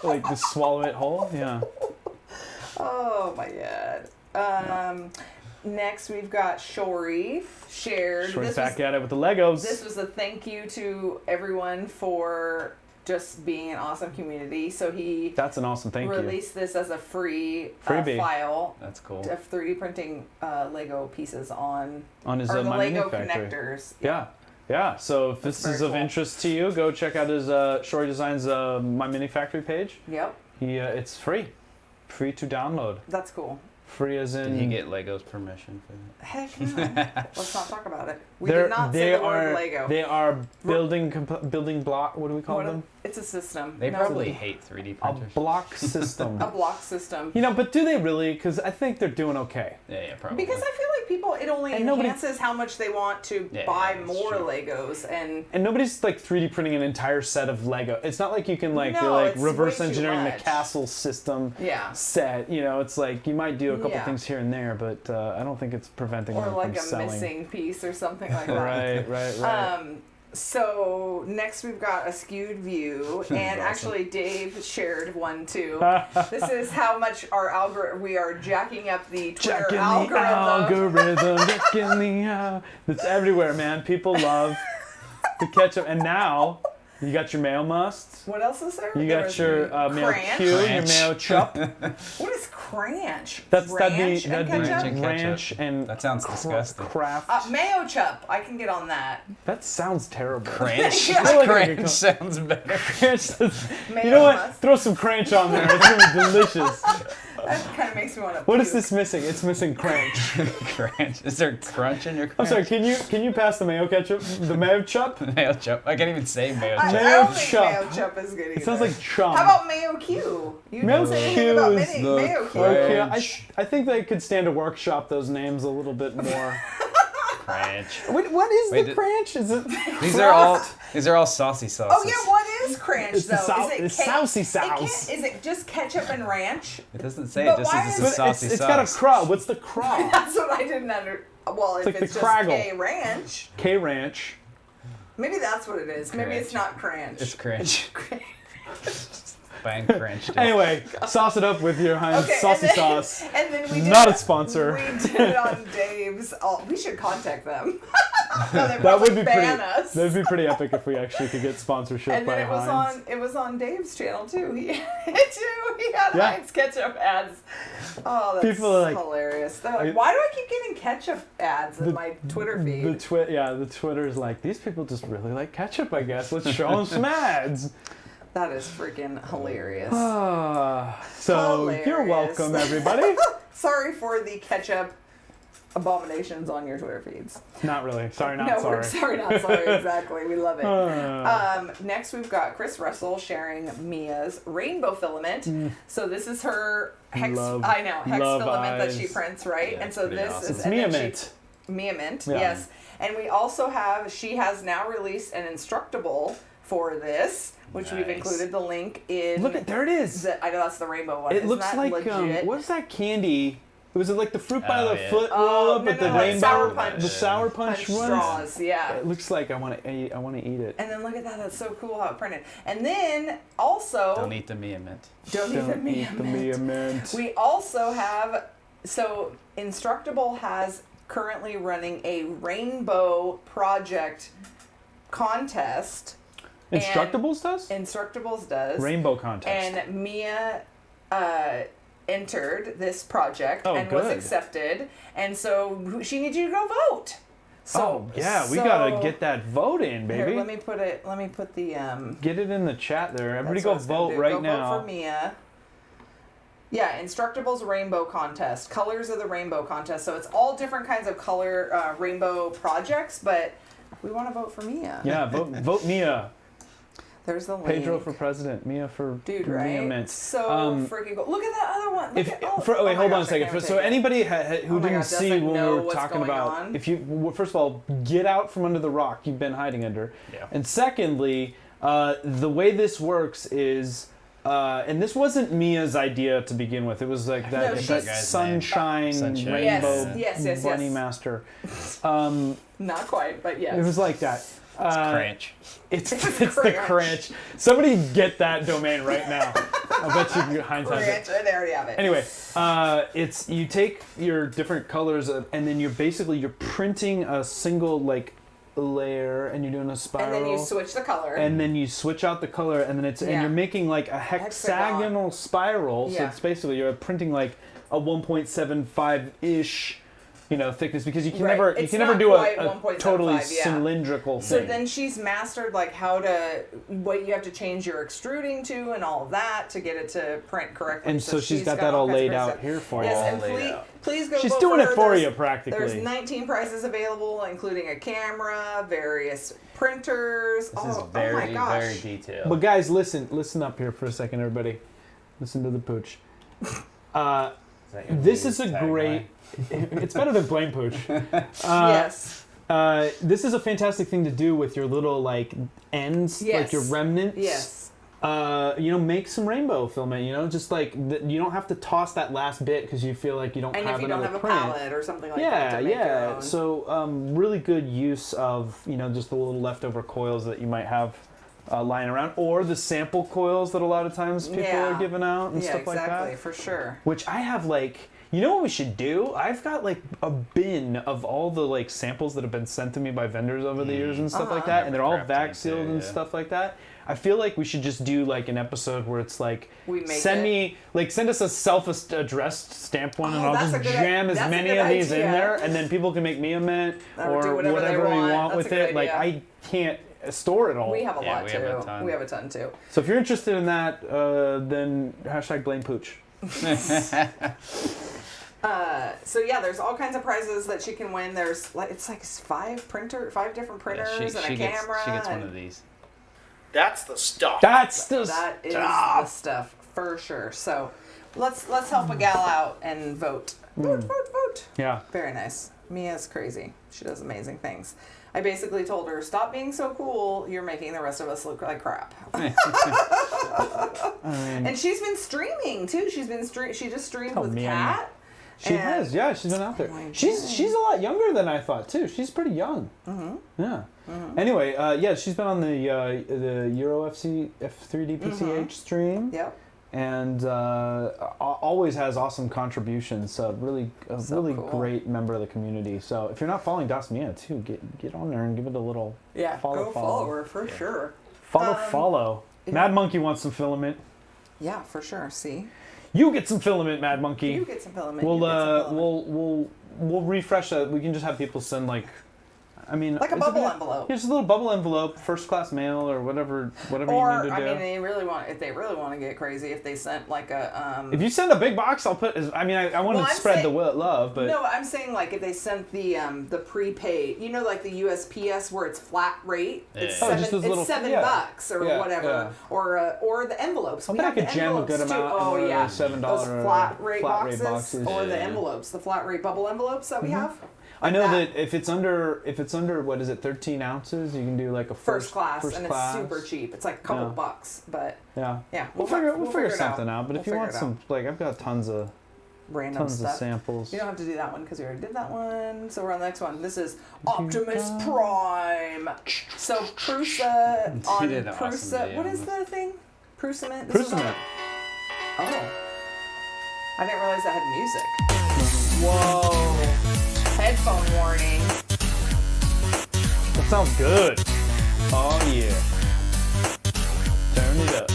like just swallow it whole, yeah. Oh my god. Next we've got Shori shared. Shorty's This back was, at it with the Legos. this was a thank you to everyone for just being an awesome community. So he That's an awesome thank you. released this as a free Freebie. file That's cool. of 3D printing Lego pieces on On his or the My Lego Mini Factory. connectors. Yeah. Yeah, so if this That's is very of cool. interest to you, go check out his Shorty Designs My Mini Factory page. Yep, It's free. Free to download. that's cool. Free as in... Did he get Lego's permission for that? Heck no. Let's not talk about it. We did not say the word Lego. They are building block, what do we call them? It's a system. They No, probably hate 3D A printers. block system. a block system. You know, but do they really? Because I think they're doing okay. Yeah, probably. Because I feel like people, it only And nobody- enhances how much they want to Yeah, buy that's more true. Legos. And nobody's like 3D printing an entire set of Lego. It's not like you can like No, you're like it's reverse way too engineering the much. castle system Yeah. set. You know, it's like you might do a couple Yeah. things here and there, but I don't think it's preventing Or them like from a selling. missing piece or something like that. Right. So next we've got a skewed view, and awesome. actually Dave shared one too. This is how much our we are jacking up the Twitter Jacking the algorithm. algorithm, jacking the It's everywhere, man. People love the ketchup, and now you got your mayo must. What else is there? You There got was your mayo Cranch. Q, your Cranch. mayo chup. What is cranch? That'd be Ranch and ranch ketchup? and ranch and That sounds disgusting. Kraft. Mayo chup. I can get on that. That sounds terrible. Cranch? Yeah. I feel like I could Cranch sounds better. Cranch. You Mayo know what? must. Throw some cranch on there. It's gonna be delicious. That kind of makes me want to. What is this missing? It's missing cranch. Cranch. Is there crunch in your I'm cranch? sorry. Can you pass the mayo ketchup? The mayo chup? Mayo chup. I can't even say mayo I chup. Mayo don't think chup. mayo chup is good either. It sounds like chum. How about mayo Q? You Mayo didn't say anything Q about is the mayo Q. Okay, Cranch. I think they could stand to workshop those names a little bit more. Cranch. What is Wait, the cranch? Is it? These are all saucy sauces. Oh yeah, what is cranch It's the though? it's Is it sousy It sauce. can't- Is it just ketchup and ranch? It doesn't say. But It just why says is- it's a But saucy it's sauce. got a craw. What's the craw? That's what I didn't under. Well, if like it's the just Craggle. K ranch, K ranch. maybe that's what it is. Maybe it's not cranch. It's cranch. Cranch. Bang cranch. Anyway, sauce it up with your Heinz Okay, saucy and then, sauce. And then we did Not a sponsor. We did it on Dave's. Oh, we should contact them. No, they That would be ban pretty. us. That'd be pretty epic if we actually could get sponsorship And by then Heinz. it was on Dave's channel too. He had Yeah. Heinz ketchup ads. Oh, that's People are like, hilarious. They're like, I- why do I keep getting ketchup ads in my Twitter feed? The Twitter's like, these people just really like ketchup, I guess. Let's show them some ads. That is freaking hilarious. So you're Hilarious. welcome, everybody. Sorry for the ketchup abominations on your Twitter feeds. Not really. Sorry, not no, sorry. we're sorry, not sorry. Exactly. We love it. Uh, Next, we've got Chris Russell sharing Mia's rainbow filament. So this is her hex. Love- I know hex love filament that she eyes. prints, right? Yeah, and it's so pretty this awesome. is It's and Mia then she- Mint. Mia Mint, Yeah. yes. And we also have. She has now released an Instructable for this, which we've Nice. included the link in. Look at there it is. I know that's the rainbow one. It Isn't looks that like legit? what's that candy? Was it like the fruit by Oh, the yeah. foot Oh, roll up no, with the no, like rainbow, Sour Punch. the sour punch ones? straws, yeah. It looks like I want to eat it. And then look at that. That's so cool how it printed. And then also. Don't eat the Mia Mint. Don't eat the Mia the Mia Mint. We also have, so Instructable has currently running a rainbow project contest. Instructables does? Instructables does. Rainbow contest. And Mia entered this project and was good. accepted. And so she needs you to go vote. So, we gotta get that vote in, baby. Here, let me put the Get it in the chat there. Everybody that's go what I was gonna vote do. right Go now. Vote for Mia. Yeah, Instructables Rainbow Contest. Colors of the Rainbow Contest. So it's all different kinds of color rainbow projects, but we want to vote for Mia. Yeah, vote Mia. There's the link. Pedro for president. Mia for Dude, Mia right? Mint. So freaking cool. Look at that other one. Look If at, wait, my hold on a gosh, I second. can't So take it. anybody who Oh my didn't God, see doesn't when we know were what's talking going about, on. if you first of all get out from under the rock you've been hiding under, Yeah. and secondly, the way this works is. And this wasn't Mia's idea to begin with. It was like that, No, that she's- sunshine, Sunshine. rainbow Yes, bunny yes. master. Not quite, but yes. It was like that. Crunch. It's It's the Cranch. Cranch. Somebody get that domain right now. I bet you can get hindsight. Ranch, they already have it. Anyway, it's you take your different colors and then you're printing a single like layer and you're doing a spiral. And then you switch the color. And then you switch out the color and then and Yeah. you're making like a hexagonal spiral. So Yeah. it's basically you're printing like a 1.75-ish, thickness because you can Right. never It's do a, not quite a 1.75, totally yeah. cylindrical So thing. then she's mastered like what you have to change your extruding to and all of that to get it to print correctly. And so she's got that all kinds of laid great out stuff. here for Yes, you. and All laid out. please go She's vote doing for it her. for There's- you practically. There's 19 prizes available, including a camera, various printers. This is oh very, my gosh. very detailed. But guys, listen up here for a second, everybody. Listen to the Pooch. This is a great. It's better than Blame Pooch. Yes. This is a fantastic thing to do with your little like ends, like Yes. your remnants. Yes. Make some rainbow filament. Just like you don't have to toss that last bit because you feel like you don't And have if you don't another have a print. palette or something like Yeah, that to make your yeah. own. So really good use of just the little leftover coils that you might have lying around, or the sample coils that a lot of times people Yeah. are giving out and yeah, stuff like exactly, that. for sure. Which I have like. You know what we should do? I've got like a bin of all the like samples that have been sent to me by vendors over the years and stuff like that, and they're all Crafting vac sealed too, and yeah. stuff like that. I feel like we should just do like an episode where it's like We make send us a self-addressed stamp one, and Oh, I'll that's just a good- jam as that's a many good of these in idea. there, and then people can make me a mint Or or do whatever they we want. want That's with a good it. Like idea. I can't store it all. We have a Yeah, lot we too. have a ton. We have a ton too. So if you're interested in that, then #blame Pooch. So yeah, there's all kinds of prizes that she can win. There's like it's like five different printers and a camera. She gets one and of these. That's the stuff. That's the that is the stuff for sure. So let's help a gal out and vote. Vote, vote, vote. yeah. Very nice. Mia's crazy. She does amazing things. I basically told her, stop being so cool. You're making the rest of us look like crap. And she's been streaming too. She just streamed with Mia. Kat. She And- has, yeah. She's been out there. Oh my She's God. a lot younger than I thought too. She's pretty young. Yeah. Anyway, she's been on the Euro F3D PCH stream, Yep. and always has awesome contributions. Really cool. great member of the community. So if you're not following Dasmia too, get on there and give it a little Yeah. follow. Follow her for sure. Follow. yeah. Mad Monkey wants some filament. Yeah, for sure. See, You get some filament, Mad Monkey. you get some filament. We'll you get some filament. we'll refresh that. We can just have people send like Like a is it bubble gonna- envelope. Just a little bubble envelope, first class mail or whatever Or you need to I do. mean, if they really want to get crazy, if they sent like a If you send a big box, I'll put. I want Well, to I'm spread the saying- love, but No, I'm saying like if they sent the prepaid, like the USPS where it's flat rate, it's Yeah. Oh, just those little- $7 yeah. or Yeah, whatever, yeah. or the envelopes. I We bet I have could the jam a good envelopes, too. amount. Oh yeah, $7 those flat rate boxes. boxes or the Yeah. envelopes, the flat rate bubble envelopes that we have. I know that. that if it's under what is it, 13 ounces, you can do like a First class, first and class. it's super cheap. It's like a couple Yeah. bucks, but Yeah. yeah, We'll figure it something out. But We'll if you figure want it out. some, like, I've got tons of Random stuff. samples. You don't have to do that one because we already did that one. So we're on the next one. This is Optimus Prime. So Prusa on did an awesome Prusa. video What on is this. the thing? Prusament. This is on- Prusament. Oh, I didn't realize that had music. Whoa! Headphone warning. That sounds good. Oh yeah. Turn it up.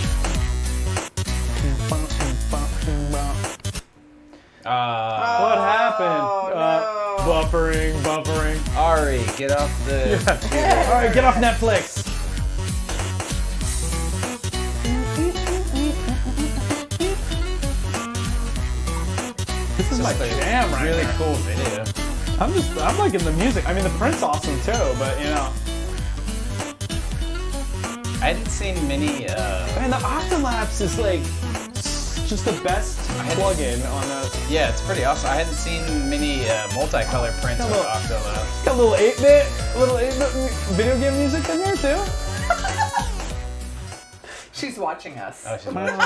What happened? no. Buffering. Ari, get off the. All right, get off Netflix. This is my jam right Really here. cool video. I'm liking the music. I mean, the print's awesome too, but you know. I hadn't seen many. Man, the Octolapse is like just the best plugin on the. Yeah, it's pretty awesome. I hadn't seen many multicolor prints with Hello. Octolab. Got a little 8-bit video game music in there too. She's watching us. Oh, she's Ari's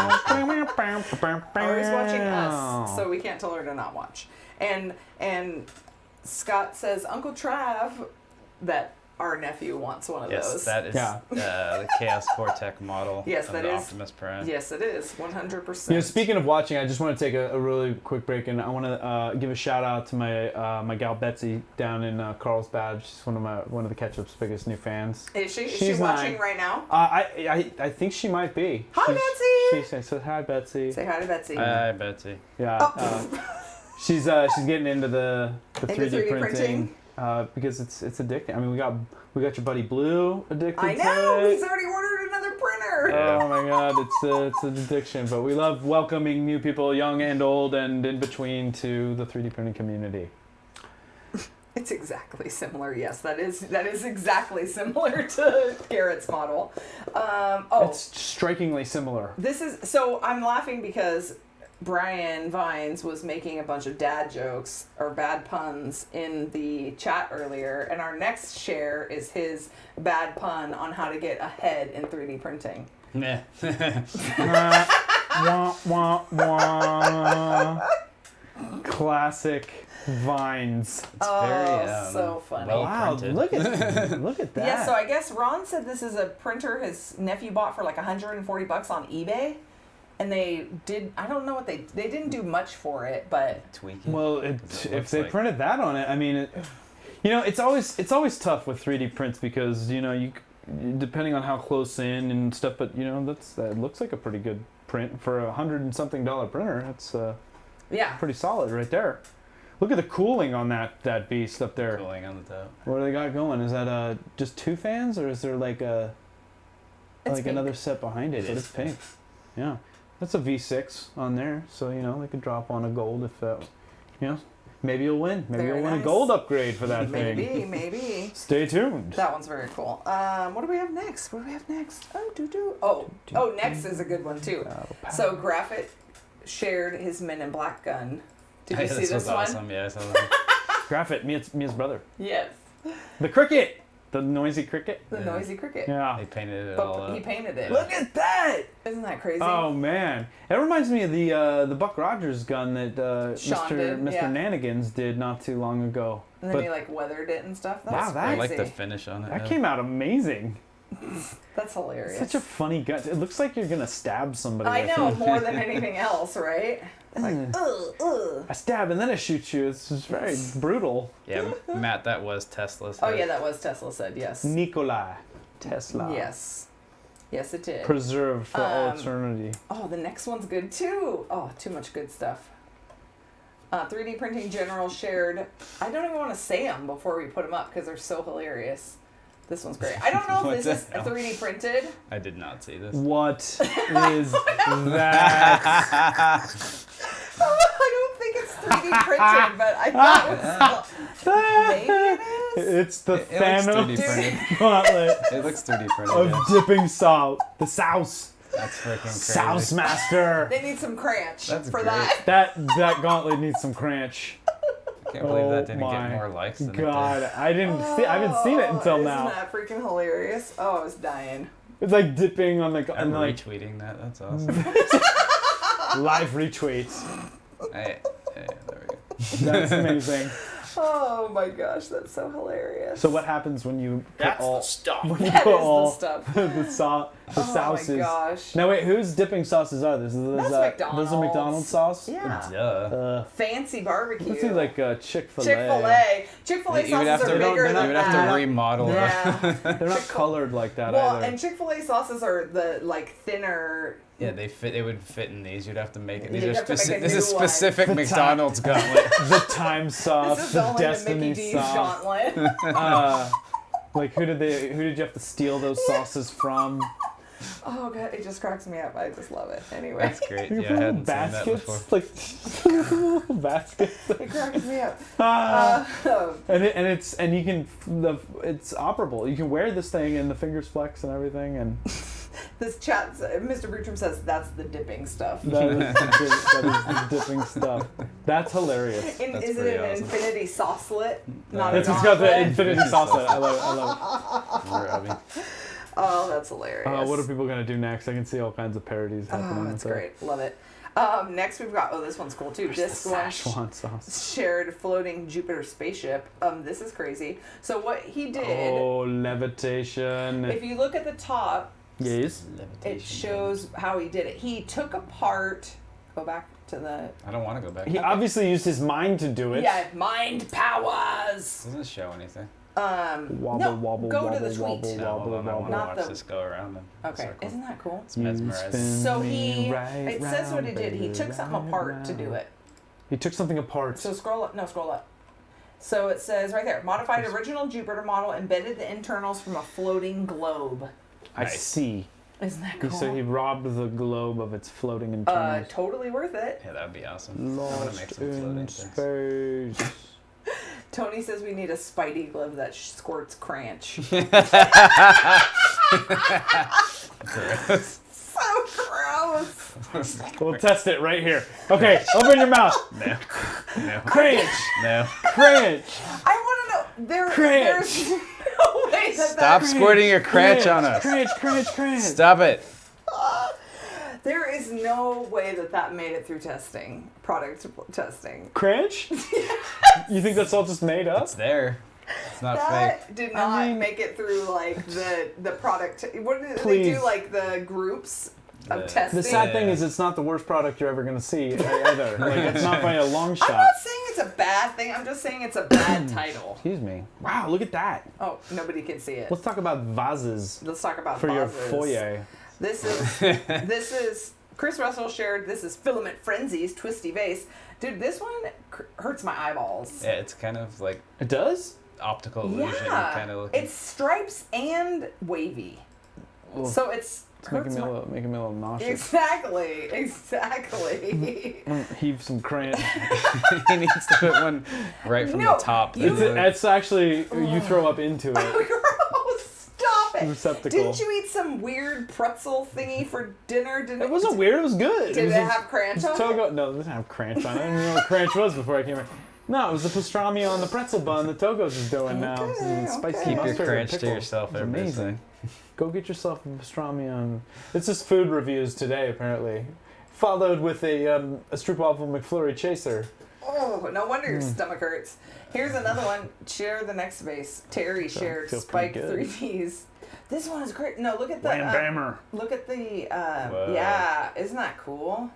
watching us, so we can't tell her to not watch. And Scott says Uncle Trav that our nephew wants one of Yes, those. that is Yeah. the Chaos Cortec model Yes, of that the is- Optimus Prime. Yes, it is 100%. You know, speaking of watching, I just want to take a really quick break, and I want to give a shout out to my gal Betsy down in Carlsbad. She's one of the Ketchup's biggest new fans. Is she She's watching 9. right now? I think she might be. Hi, Betsy! She says hi, Betsy. Say hi to Betsy. Hi, Betsy. Yeah. Oh. She's getting into the Into 3D, 3D printing because it's addicting. I mean, we got your buddy Blue addicted I to know! it. He's already ordered another printer! Oh my God, it's an addiction. But we love welcoming new people, young and old, and in between, to the 3D printing community. It's exactly similar. Yes, that is exactly similar to Garrett's model. It's strikingly similar. This is so I'm laughing because Brian Vines was making a bunch of dad jokes or bad puns in the chat earlier, and our next share is his bad pun on how to get ahead in 3D printing. Meh. Wah, wah, wah. Classic Vines. It's very so funny. well Wow, printed. look at that. Yeah, so I guess Ron said this is a printer his nephew bought for like $140 on eBay. And they did, I don't know what they didn't do much for it, but Tweaking. Well, It if looks they like- printed that on it, I mean, it's always tough with 3D prints because you depending on how close in and stuff, but that looks like a pretty good print for $100 and something printer. That's yeah. pretty solid right there. Look at the cooling on that beast up there. Cooling on the top. What do they got going? Is that just 2 fans, or is there like It's pink. another set behind it? But it's pink. Yeah, that's a V6 on there, so they could drop on a gold if that. Maybe you'll win. Maybe Very you'll win a nice. gold upgrade for that thing. Maybe. Stay tuned. That one's very cool. What do we have next? Oh, next is a good one too. So Graphit shared his Men in Black gun. Did you see This this was one? awesome. Yeah, I saw that. Graphit, Mia's brother. Yes. The cricket, the noisy cricket. The Yeah. noisy cricket. Yeah. They painted it all But he up. painted it. Look at that! Isn't that crazy? Oh man, it reminds me of the Buck Rogers gun that Sean Mr. did, Mr. yeah. Nanigans did not too long ago. And then But he like weathered it and stuff. Wow, That's that- I crazy. like the finish on it. that yeah. came out amazing. That's hilarious. Such a funny gun. It looks like you're gonna stab somebody. I with know it. more than anything else, right? Like, I stab and then I shoot you. It's just very brutal. Yeah, Matt, that was Tesla's. oh head. yeah, that was Tesla said. Yes. Nikolai Tesla. Yes. Yes, it did. Preserved for all eternity. Oh, the next one's good too. Oh, too much good stuff. 3D Printing General shared. I don't even want to say them before we put them up because they're so hilarious. This one's great. I don't know What if this is the hell? 3D printed. I did not see this. What is that? I don't think it's 3D printed, but I thought it was. Maybe it is. It's the It looks 3D Thanos printed. gauntlet It looks 3D printed. of Yeah. dipping salt. The Souse. That's freaking crazy. Souse Master. They need some cranch That's for great. that. That gauntlet needs some crunch. I can't believe that didn't my get more likes than God, I haven't seen it until now. Isn't that freaking hilarious? Oh, I was dying. It's like dipping on the it did. I'm like retweeting that. That's awesome. live retweets. Hey, there we go. That's amazing. Oh my gosh, that's so hilarious. So what happens when you put That's all the stuff. when you That put is the all stuff. the Oh sauces? my gosh. Now wait, whose dipping sauces are this? That's Those are McDonald's. McDonald's sauce? Yeah. Duh. Fancy barbecue. Let's see like Chick-fil-A. Chick-fil-A. Chick-fil-A You would have sauces to, are bigger they're not- than you would have that. to remodel Yeah. They're not colored like that Well, either. and Chick-fil-A sauces are the like thinner. Yeah, they would fit in these. You'd have to make it. These You'd are have to make a specific. This is new one. specific The McDonald's gauntlet. The time sauce, This is the only the Destiny Mickey D's sauce. gauntlet. Like who did you have to steal those sauces from? Oh god, it just cracks me up. I just love it. Anyway, That's great. You Yeah, I put hadn't seen that before. baskets, like little baskets. it cracks me up. And you can it's operable. You can wear this thing and the fingers flex and everything, and This chat, Mr. Bertram says that's the dipping stuff. that is the dipping stuff. That's hilarious. Is That's it pretty an awesome. infinity saucelet? Not It's an got the omelet? infinity sauce. I love it. Oh, that's hilarious. What are people gonna do next? I can see all kinds of parodies happening. Oh, that's with great. Love it. Next we've got, this one's cool too. There's This the one Szechuan sauce. shared floating Jupiter spaceship. This is crazy. So what he did, Oh, levitation. if you look at the top, Yes. it shows how he did it. He took apart, go back to the, I don't want to go back. He obviously used his mind to do it. yeah, mind powers. Doesn't show anything. Wobble, No, wobble, go to wobble, the tweet. wobble, No, wobble, hold on, I want wobble. to Not watch the- this go around. In a Okay, circle. isn't that cool? It's mesmerizing. So Me he, right it says what he round, did. He baby, took something right apart to round. do it. He took something apart. So scroll up, no, scroll up. So it says right there, modified original Jupiter model, embedded the internals from a floating globe. I Nice. see. Isn't that cool? So he robbed the globe of its floating internals. Totally worth it. Yeah, that would be awesome. I want to make Lost some floating in things. space. Tony says we need a Spidey glove that squirts cranch. Gross. So gross. We'll test it right here. Okay, open your mouth. No. No. Cranch. No. Cranch. I want to know. Cranch. There's no way that Stop squirting your cranch on us. Cranch, cranch, cranch. Stop it. There is no way that that made it through testing, product testing. Cranch? You think that's all just made up? It's there. It's not fake. That did not I mean- make it through like the product. What do they Please. do? Like the groups of The- testing. The sad thing is it's not the worst product you're ever going to see either. Like, it's not by a long I'm shot. not saying it's a bad thing. I'm just saying it's a bad title. Excuse me. Wow, look at that. Oh, nobody can see it. Let's talk about vases Let's talk about for your vases. foyer. This is Chris Russell shared. This is Filament Frenzy's Twisty Vase. Dude, this one hurts my eyeballs. Yeah, it's kind of like It does? optical illusion. Yeah, Kind of looking. it's stripes and wavy. Well, So it's making hurts me, my... making me a little nauseous. Exactly. Heave some cranch. He needs to put one right from No, the top. you- It's actually, you throw up into it. Girl, stop it. Receptacle. Didn't you eat some weird pretzel thingy for dinner? It wasn't weird, it was good. Did was it a- have cranch on it? Togo, no, it didn't have cranch on it. I didn't even know what cranch was before I came here. No, it was the pastrami on the pretzel bun that Togo's is doing now. Okay, Spicy okay. Keep your mustard and cranch to pickles. yourself. It's Everybody amazing. Go get yourself a pastrami on. It's just food reviews today, apparently. Followed with a Stroopwafel McFlurry chaser. Oh, no wonder your stomach hurts. Here's another one. Share the next vase. Terry shared feel Spike pretty good. 3Ds. This one is great. No, look at the. Wham bammer. Look at the. Whoa. Yeah, isn't that cool?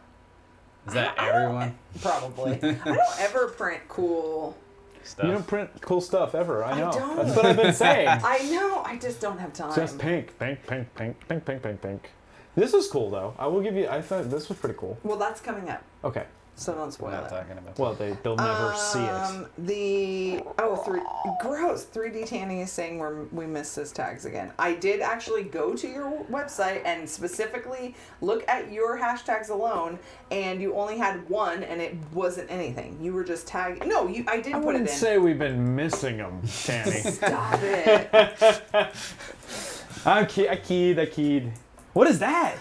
Is that I don't- everyone? Probably. I don't ever print cool. Stuff. You don't print cool stuff ever. I I know. don't. That's what I've been saying. I know. I just don't have time. Just pink, pink, pink, pink, pink, pink, pink, pink. This was cool though. I will give you. I thought this was pretty cool. Well, that's coming up, Okay. so don't We're spoil not it. talking about. Well, they'll never see it. Gross. 3D Tanning is saying we missed his tags again. I did actually go to your website and specifically look at your hashtags alone, and you only had one, and it wasn't anything. You were just tagging. No, I did I put it wouldn't in. say we've been missing them, Tammy. Stop it. I keyed. What is that?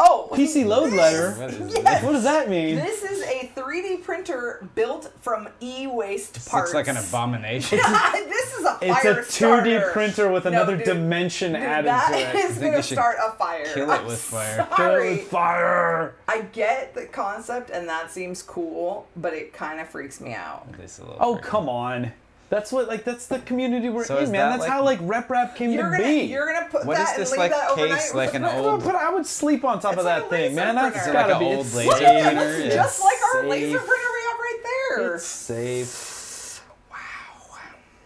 Oh, PC load letter. What is Yes. What does that mean? This is a 3D printer built from e-waste This parts. looks like an abomination. This is a It's fire a 2D starter. printer with No, another dude. dimension Dude, added that to it. is think gonna you should start a fire. kill it I'm with fire. Kill it Sorry. with fire. I get the concept and that seems cool, but it kind of freaks me out. This is a little Oh, freaky. come on. That's what, like, that's the community we're So in, is man. that That's like- how, like, Rep Rap came to be. You're gonna put What that is this, and leave like, that overnight case, with like the an print? old- But I would sleep on top It's of like that a thing, laser man. That's printer. Is it gotta like be. an old It's laser safe. printer? It's Yeah. just like our Safe. laser printer we have right there. It's safe. Wow.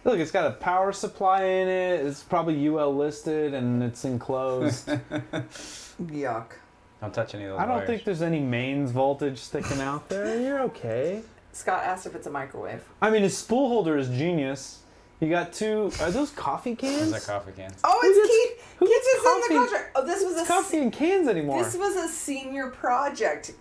Look, it's got a power supply in it. It's probably UL listed and it's enclosed. Yuck. Don't touch any of those I don't wires. think there's any mains voltage sticking out there. You're okay. Scott asked if it's a microwave. I mean, his spool holder is genius. You got two. Are those coffee cans? Those are coffee cans. Oh, Who it's gets- Keith. who Keith gets is in coffee? the contract. Oh, this was a Coffee in cans anymore. This was a senior project.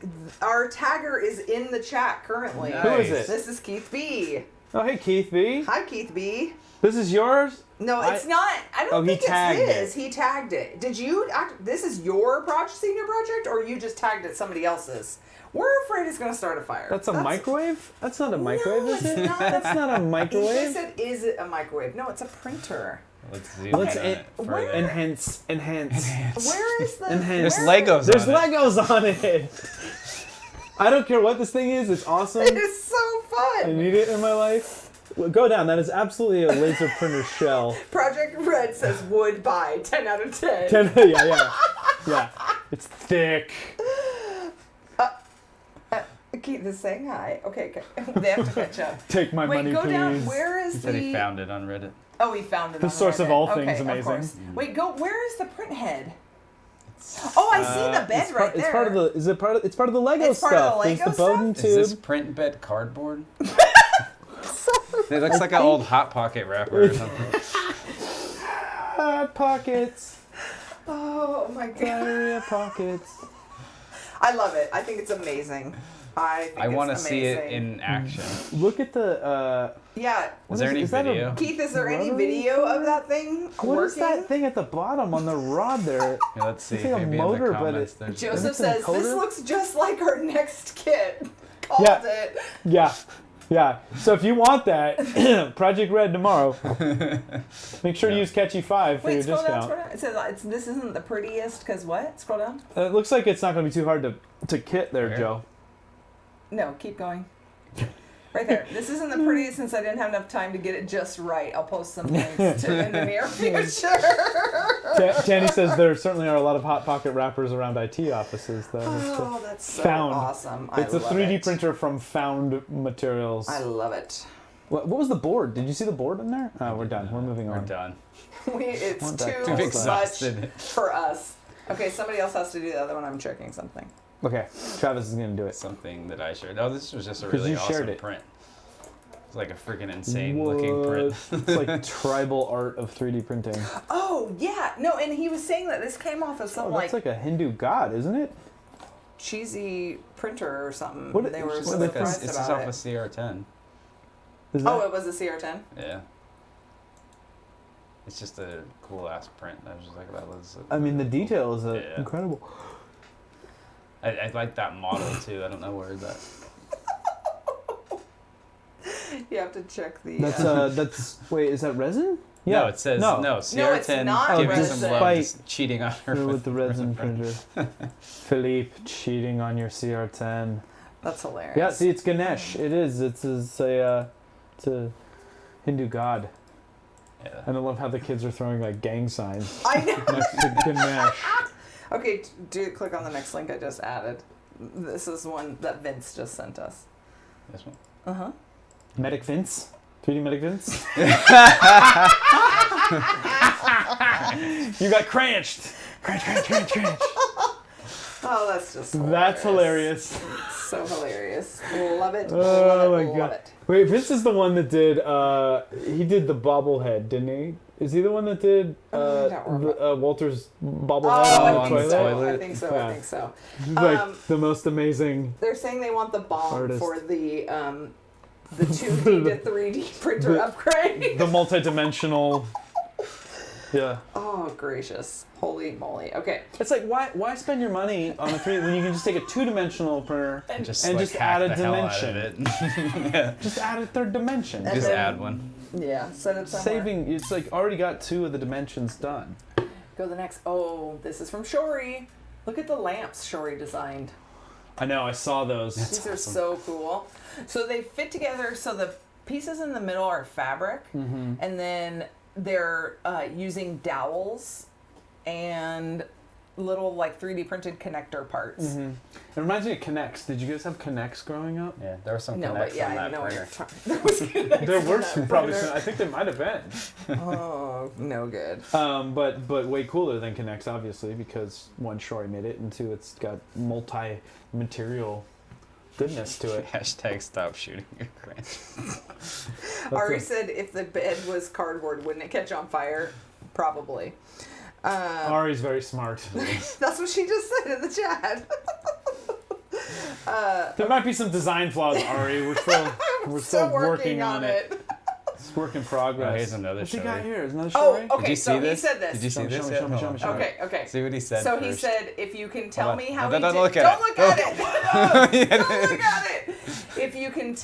Our tagger is in the chat currently. Nice. Who is it? This is Keith B. Oh, hey, Keith B. Hi, Keith B. This is yours? No, it's not. I don't Oh, he think it's tagged his. it. He tagged it. Did you? This is your senior project, or you just tagged it somebody else's? We're afraid it's going to start a fire. That's a microwave? That's not a microwave, No, is it's it? not. That's not a They microwave. said, "Is it a microwave?" No, it's a printer. Let's zoom Let's in on it where- further. Enhance. Where is the? Enhance. There's where- Legos There's on it. Legos on it. I don't care what this thing is. It's awesome. It is so I fun. need it in my life. Well, go down. That is absolutely a laser printer shell. Project Red says would buy 10 out of 10. Yeah. It's thick. Keith is saying hi. Okay. They have to catch up. Take my Wait, money, go please. down. Where is He the? said he found it on Reddit. Oh, he found it. The on source of Reddit. all Okay, things of amazing. course. Wait, go. Where is the print head? Oh, I see the bed it's right there. It's part of the. Is it part of? It's part of the Lego It's part of the stuff. Lego There's the Bowden stuff? Is this tube. print bed cardboard? It looks like an old Hot Pocket wrapper or something. Hot pockets. Oh my god. Diarrhea pockets. I love it. I think it's amazing. I want to see it amazing. in action. Look at the. Yeah. Is there any is that a- video? Keith, is there any Rotary? video of that thing What working? is that thing at the bottom on the rod there? Yeah, let's see. It's like a Maybe motor, in the but comments it- there's Joseph Is it an says this encoder? looks just like our next kit. Called Yeah. it. Yeah. So if you want that, Project Red tomorrow. Make sure to use Ketchup I for Wait, your scroll discount. down, scroll down. It says this isn't the prettiest because what? Scroll down. It looks like it's not going to be too hard to kit there, Where? Joe. No, keep going. Right there. This isn't the prettiest since I didn't have enough time to get it just right. I'll post some links to in the near future. Tanny says there certainly are a lot of Hot Pocket wrappers around IT offices, though. Oh, that's so Found. awesome. It's a love 3D it. printer from Found Materials. I love it. What was the board? Did you see the board in there? Oh, we're done. We're moving We're on. done. It's Want that too too much exhausted. for us. Okay, somebody else has to do the other one. I'm checking something. Okay, Travis is going to do it. Something that I shared. Oh, this was just a 'Cause really you awesome shared it. print. It's like a freaking insane looking print. It's like tribal art of 3D printing. Oh yeah, no, and he was saying that this came off of some Oh, that's like a Hindu god, isn't it? cheesy printer or something. What- They were what so the- surprised This is about off it. a CR10. Is Oh, that- it was a CR10. Yeah. It's just a cool ass print. I was just like, that was. I mean, the detail is Yeah. incredible. I like that model too. I don't know where that. You have to check the. That's wait, is that resin? No, it says no. it's CR10 not giving resin. some love, Despite- just cheating on her With the resin printer. Philippe cheating on your CR10. That's hilarious. Yeah, see, it's Ganesh. It is. It's a Hindu god. Yeah. And I love how the kids are throwing like gang signs I know. next to Ganesh. Okay, click on the next link I just added. This is one that Vince just sent us. This one. Uh huh. Medic Vince. 3D Medic Vince. You got cranched. Cranch. Oh, that's just hilarious. That's hilarious. So hilarious. Love it. Oh love my it, love god. it. Wait, Vince is the one that did, he did the bobblehead, didn't he? Is he the one that did I don't remember. Walter's bobblehead Oh, on I the think so. toilet? I think so. Yeah. I think so. He's like Um, the most amazing. They're saying they want the bomb Artist. for the 2D to 3D printer the- upgrade. The multi-dimensional. Yeah. Oh, gracious. Holy moly. Okay. It's like, why spend your money on a 3D when you can just take a 2-dimensional printer And just add a hack the hell out of dimension? it. Yeah. Just add a third dimension. And Just then- add one. Yeah, set it somewhere. Saving, it's like already got 2 of the dimensions done. Go to the next. Oh, this is from Shori. Look at the lamps Shori designed. I know, I saw those. These are so cool. So they fit together. So the pieces in the middle are fabric, and then they're using dowels and little like 3D printed connector parts. It reminds me of Connects. Did you guys have Connects growing up? Yeah, there were some No, connects but yeah, on I that know what printer. you're talking. There was connectors There were in some, that probably printer. some, I think there might have been. Oh, no good. But way cooler than Connects, obviously, because one, Shori made it, and 2, it's got multi-material goodness to it. Hashtag stop shooting your crunch. Ari said if the bed was cardboard, wouldn't it catch on fire? Probably. Ari's very smart. That's what she just said in the chat. There might be some design flaws, Ari. We're still working on it. It's work in progress. Oh, here's another What's he got Shori. here? Is another Oh, Shori? okay. Did you So see this? he said this. Did you see Show me, this? show me, yet? show me, Hold show on. me. Okay. See what he said So first. he said, if you can tell Hold me on. how No, he don't did. look at Don't it. look at it. Yeah. Don't look at it. If you can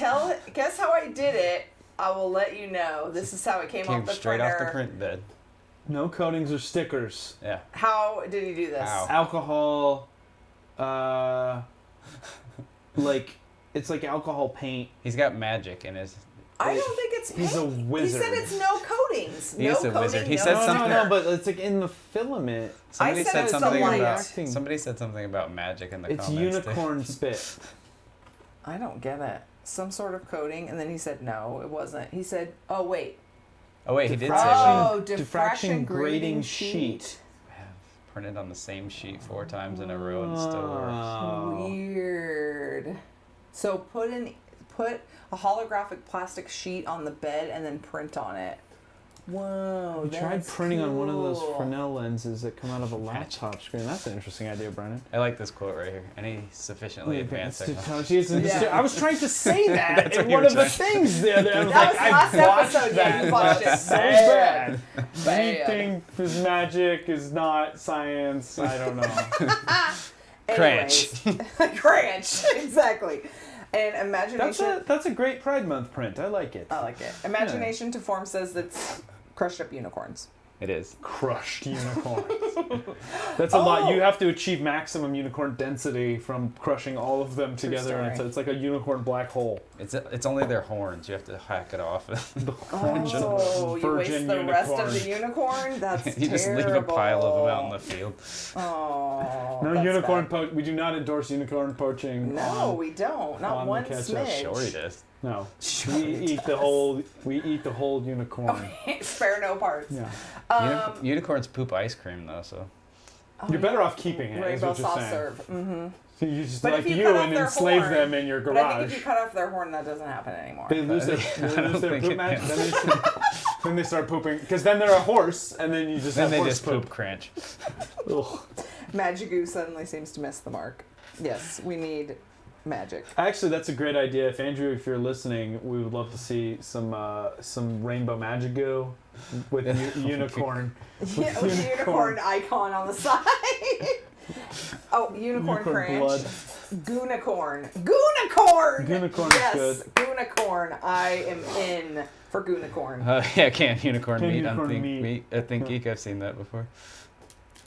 guess how I did it, I will let you know. This is how it came Came off the straight printer. off the print bed. No coatings or stickers. Yeah. How did he do this? How? Alcohol, like, it's like alcohol paint. He's got magic in his. I don't think it's paint. He's a wizard. He said it's no coatings. He no is a coating, wizard. He no said No, something- no, but it's like in the filament. Somebody said said it's something the light. about. Acting. Somebody said something about magic in the It's comments. too. unicorn spit. I don't get it. Some sort of coating, and then he said no, it wasn't. He said, oh wait. Oh wait, he did say Diffraction. one. Oh, diffraction grading sheet. Printed on the same sheet 4 times in a row and it still works. Oh. Weird. So put a holographic plastic sheet on the bed and then print on it. Whoa, We tried that's printing on one of those cool. Fresnel lenses that come out of a laptop screen. That's an interesting idea, Brennan. I like this quote right here. Any sufficiently advanced technology. Yeah. I was trying to say that That's in what you one were of the trying- things the other day. I was That like, was I last watched episode, yeah, that. you watched it. So bad. Bad. Anything is magic is not science. I don't know. Cranch. Anyways. Cranch, exactly. And imagination. That's a great Pride Month print. I like it. I like it. Imagination to form says that's crushed up unicorns. It is. Crushed unicorns. That's a lot. Oh. You have to achieve maximum unicorn density from crushing all of them True together, and story. it's like a unicorn black hole. It's only their horns. You have to hack it off. Oh, you waste Virgin the rest of the unicorn. unicorn? That's you terrible. just leave a pile of them out in the field. Oh, No that's unicorn bad. we do not endorse unicorn poaching. No, on- we don't. Not on the one Ketchup. smidge. Sure he does. No. Sure We he eat the whole. We eat the whole unicorn. Spare no parts. Yeah. Unicorns poop ice cream though, so You're better off keeping it. Is Rainbow what you're soft saying. serve. Mm-hmm. So you just But like if you you cut off and their enslave horn- them in your But I think if garage. you cut off their horn, that doesn't happen anymore. They lose their, I don't think poop it match. is. Then they start pooping because then they're a horse, and then you just then have they horse just poop cranch. Ugh. Magigoo suddenly seems to miss the mark. Yes, we need magic. Actually, that's a great idea. Andrew, if you're listening, we would love to see some rainbow magigoo with unicorn. Yeah, with the unicorn icon on the side. Oh, unicorn cranch. blood. Goonicorn. Goonicorn! Goonicorn is yes, good. Goonicorn. I am in for Goonicorn. Yeah, canned unicorn Canned meat unicorn on Think meat. Meat. I think Geek. I've seen that before.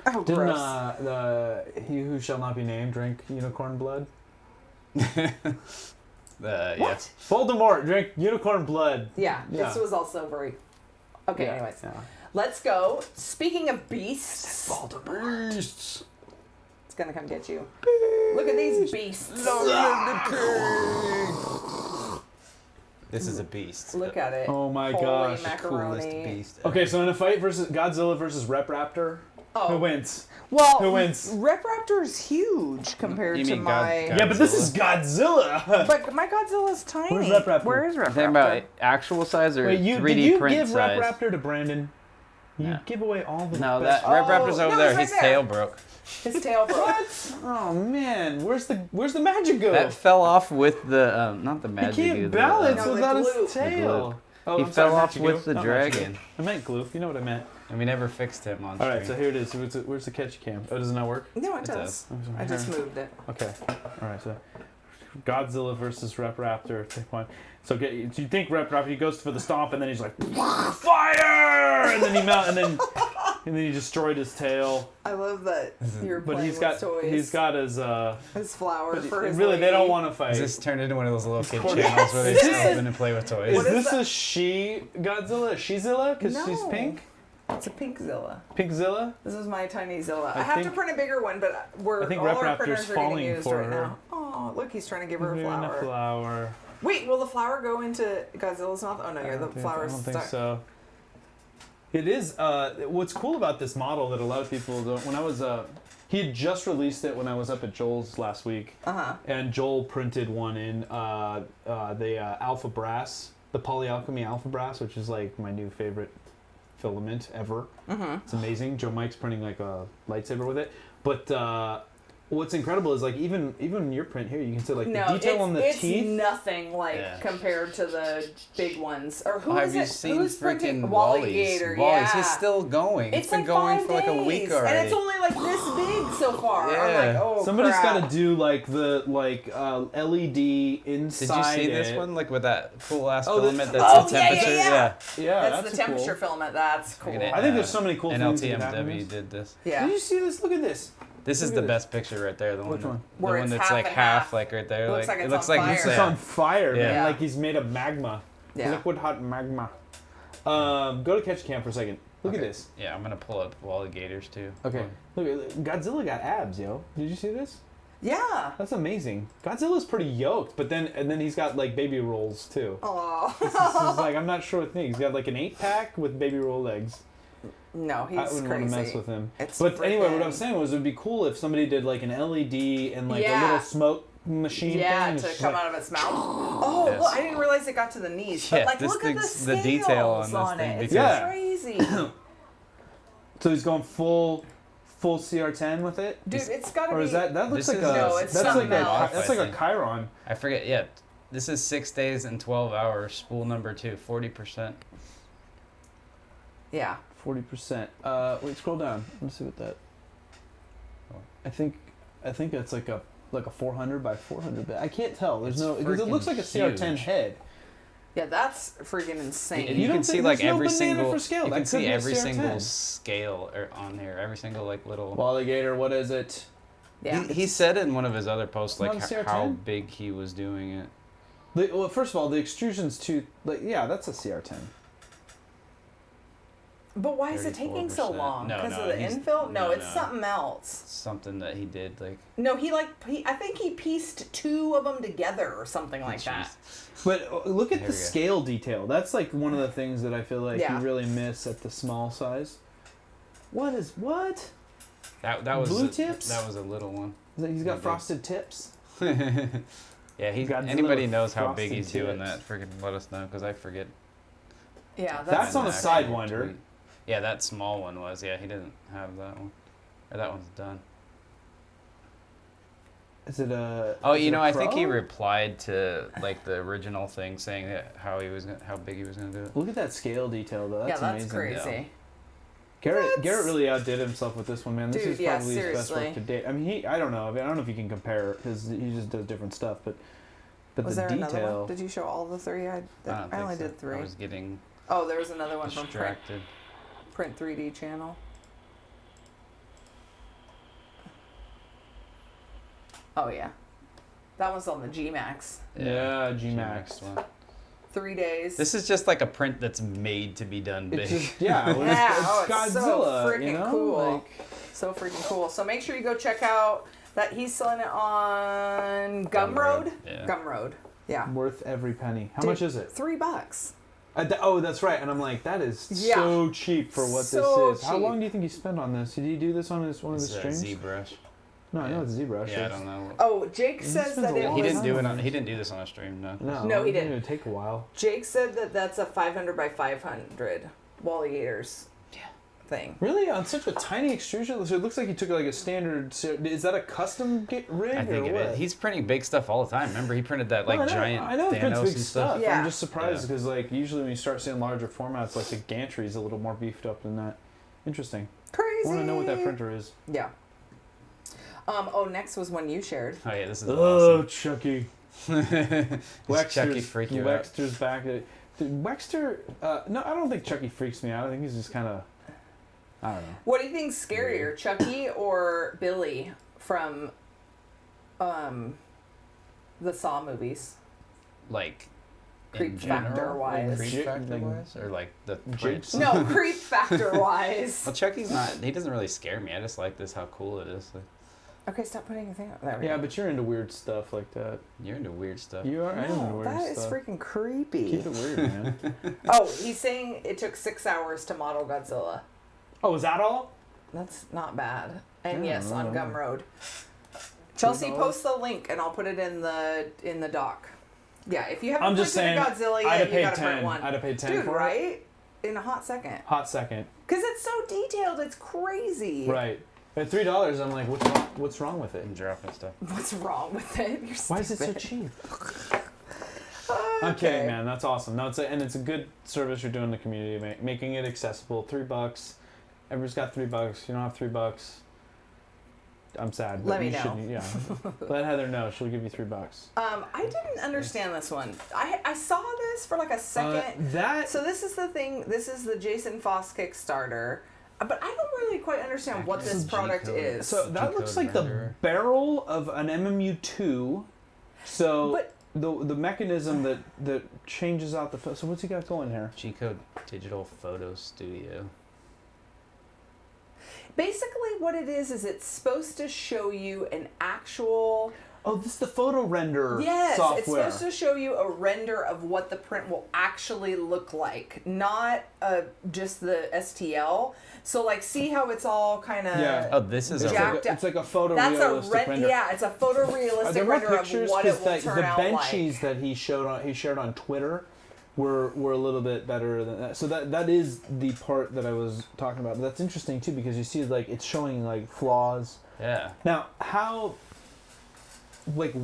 Oh, Didn't gross. the He Who Shall Not Be Named drink unicorn blood? Yes. Voldemort drink unicorn blood. Yeah, Yeah. this was all silvery. Okay, Yeah. anyways. Yeah. Let's go. Speaking of beasts, Voldemort. it's gonna come get you. Look at these beasts. This is a beast. Look at it. Oh my Holy gosh. macaroni. Coolest beast. ever. Okay, so in a fight versus Godzilla versus Rep Raptor, Oh. who wins? Well, Who wins? Rep Raptor is huge compared You to mean my. God- Yeah, but this is Godzilla. But my Godzilla's tiny. Where's Rep Raptor? Where is Rep Talking Raptor? about actual size or Wait, did 3D you print give size? Rep Raptor to Brandon? You No. give away all the No, best. that Rep Oh, Raptor's over no, there. it's right His there. tail broke. His tail broke. What? Oh man, where's the magic go? that fell off with the not the He magic. can't balance No, the without gloop. his tail. Oh, He I'm fell sorry, off Magic with Goo. the Not Magic Goo. dragon. I meant gloof. You know what I meant. And we never fixed him on All stream. right, so here it is. Where's the catch cam? Oh, does it not work? No, it It does. does. I just moved it. Okay. All right. So Godzilla versus Rep Raptor. Take one. So you think Rep Raptor? He goes for the stomp, and then he's like fire, and then he destroyed his tail. I love that you're But playing he's got with toys. his flower but for his really they lady. don't want to fight. Is this turned into one of those little kid Cordy. channels where they Yes! just open and play with toys? Is this a she Godzilla? She-Zilla? Because she's No. pink. It's a pink Zilla. Pink-Zilla? This is my tiny Zilla. I I have to think- print a bigger one, but I think all Rep our Raptor's printers are falling getting used for right her. now. Oh, look, he's trying to give her a Giving flower. a flower. Wait, will the flower go into Godzilla's mouth? Oh no, I the don't think- flower's I don't stuck. think so. It is. What's cool about this model that a lot of people don't. When I was he had just released it when I was up at Joel's last week, and Joel printed one in the Alpha Brass, the Polyalchemy Alpha Brass, which is like my new favorite filament ever. It's amazing. Joe Mike's printing like a lightsaber with it, but. What's incredible is like even your print here, you can see like No, the detail on the it's teeth. nothing like Yeah. compared to the big ones. Or who Oh, is have you it? seen Who's printing freaking Wally Wally's? Gator? Wally's, Yeah. he's still going. It's It's been like going 5 for like a week days, already. and it's only like this big so far. I'm Yeah. like, oh Somebody's crap. got to do like the LED inside. Did you see it. this one? Like with that cool ass Oh, the- filament that's Oh, the yeah, yeah, temperature? yeah. Yeah, That's the temperature filament. That's cool. Look at it. I think there's so many cool things that could happen NLTMW with this. did this. Yeah. Did you see this? Look at this. This is Look the at best picture right there. The Which one? The Where one it's that's half like and half, half. like right there. It looks like it it's looks on like fire. This yeah. is on fire, man. Yeah. Like he's made of magma. Yeah. Liquid hot magma. Go to catch cam for a second. Look at Okay. this. Yeah, I'm gonna pull up Wally Gators too. Okay. Look, Godzilla got abs, yo. Did you see this? Yeah. That's amazing. Godzilla's pretty yoked, but then he's got like baby rolls too. Oh. This is like I'm not sure what thing. He's got like an 8-pack with baby roll legs. No, he's I wouldn't crazy. want to mess with him. It's But anyway, what I freaking- was saying was it would be cool if somebody did like an LED and like a Yeah. little smoke machine Yeah, thing. to It's come like- out of its mouth. Oh, Yes. look, I didn't realize it got to the knees. But Yeah, like, this look at the thing's- scales the detail on this on thing it. It's because- crazy. So he's going full CR10 with it? Dude, it's gotta Or be. is that looks This like is- a No, it's that's like something else. that's like a Chiron. I forget. Yeah, this is 6 days and 12 hours. Spool number 2, 40%. Yeah. 40%. Wait, scroll down. Let me see what that. Oh. I think that's like a 400 by 400 bit. I can't tell. There's It's no because it looks freaking like a CR10 huge. head. Yeah, that's freaking insane. And You you don't can see think like there's no every banana single. for scale? You That can could see be a every CR10. single scale on here. Every single like little. Wally Gator, what is it? Yeah. He said in one of his other posts like Not a how CR10? big he was doing it. Well, first of all, the extrusion's too like that's a CR10. But why is it taking so 34%. long? No, Because no, of the he's- infill? No, no, it's no. something else. Something that he did like. No, I think he pieced 2 of them together or something like that. But look at Here the we go. scale detail. That's like one of the things that I feel like Yeah. you really miss at the small size. What? That was Blue tips? That was a little one. Is that he's got Maybe. frosted tips. Yeah, Godzilla anybody with knows how big frosted he's doing tips. that, freaking let us know because I forget. Yeah, That's on a Find the actual Sidewinder. tweet. Yeah, that small one was. Yeah, he didn't have that one. Or that one's done. Is it a? Oh, is you it know, a I think he Pro? replied to like the original thing saying that how big he was gonna do it. Look at that scale detail though. That's yeah, that's amazing. crazy. Garrett really outdid himself with this one, man. This Dude, is yeah, probably his best seriously. work to date. I mean, I don't know. I don't know if you can compare because he just does different stuff, but Was the there another detail. one? Did you show all the 3? I don't only think so. did 3. I was getting Oh, there was another one from distracted. Print 3D channel. Oh yeah, that one's on the G-Max. Yeah, G-Max G-Max. one. 3 days. This is just like a print that's made to be done big. It's just well, Yeah, it's oh, it's so Godzilla. freaking you know? cool. Like, So freaking cool. So make sure you go check out that he's selling it on Gumroad. Yeah. Gumroad. Yeah. worth every penny. How Dude, much is it? $3. That's right. And I'm like, that is Yeah. so cheap for what So this is. How cheap. long do you think he spent on this? Did he do this on one of It's his a streams? ZBrush. No, I know it's ZBrush. Yeah, I don't know. Oh, Jake says spends that a it lot He of was. didn't do it. time. He didn't do this on a stream. No. No, he It didn't. would take a while. Jake said that that's a 500 by 500 Wally Gators thing. Really, on such a tiny extrusion, so it looks like he took like a standard. Is that a custom rig I think or it what? is. He's printing big stuff all the time. Remember, he printed that like No, I know, giant I know it prints Thanos big and stuff. Yeah. I'm just surprised Yeah. because like usually when you start seeing larger formats, like the gantry is a little more beefed up than that. Interesting. Crazy. I want to know what that printer is. Yeah. Next was one you shared. Oh yeah, this is Oh, awesome. Chucky. Does Chucky freak you out? Wexter's back. Dude, Wexter, no, I don't think Chucky freaks me out. I think he's just kind of, I don't know. What do you think's scarier, Chucky or Billy from the Saw movies? Like Creep in factor general? wise. Creep factor wise, or like the prints? No, creep factor wise. Well, Chucky's not. He doesn't really scare me. I just like this how cool it is. Like, Okay, stop putting your thing out. There we Yeah, go. but you're into weird stuff like that. you're into weird stuff. You are. I am into No, weird that is stuff. freaking creepy. Keep it weird, man. Oh, he's saying it took 6 hours to model Godzilla. Oh, is that all? That's not bad. And Yeah, yes, on no. Gumroad. Chelsea, $2? post the link and I'll put it in the doc. Yeah, if you haven't I'm just printed saying. a Godzilla I'd yet, have you paid gotta print 10. one. I'd have paid 10 Dude, for it. right? In a hot second. Hot second. Because it's so detailed, it's crazy. Right. At $3, I'm like, what's wrong with it? And dropping stuff. What's wrong with it? You're Why is it so stupid. cheap? Okay. I'm kidding, man. That's awesome. No, it's a good service you're doing in the community, making it accessible. $3. Everybody's got $3. You don't have $3. I'm sad. But Let me you know. shouldn't- Yeah. Let Heather know. She'll give you $3. I didn't understand this one. I saw this for like a second. That So this is the thing. This is the Jason Foss Kickstarter, but I don't really quite understand what this product G-code. is. so that G-code looks like renderer. the barrel of an MMU2. So But- the mechanism that changes out the. So what's he got going here? G-code Digital Photo Studio. Basically, what it is it's supposed to show you an actual. Oh, this is the photo render Yes, software. it's supposed to show you a render of what the print will actually look like, not just the STL. So, like, see how it's all kind of. Yeah. Oh, this is It's a. Jack- like a, it's like a photorealistic That's a render. yeah, it's a photorealistic There were render of pictures what it because will the turn out benchies like. that he shared on Twitter were a little bit better than that. So that is the part that I was talking about. But that's interesting too because you see like it's showing like flaws. Yeah. Now how like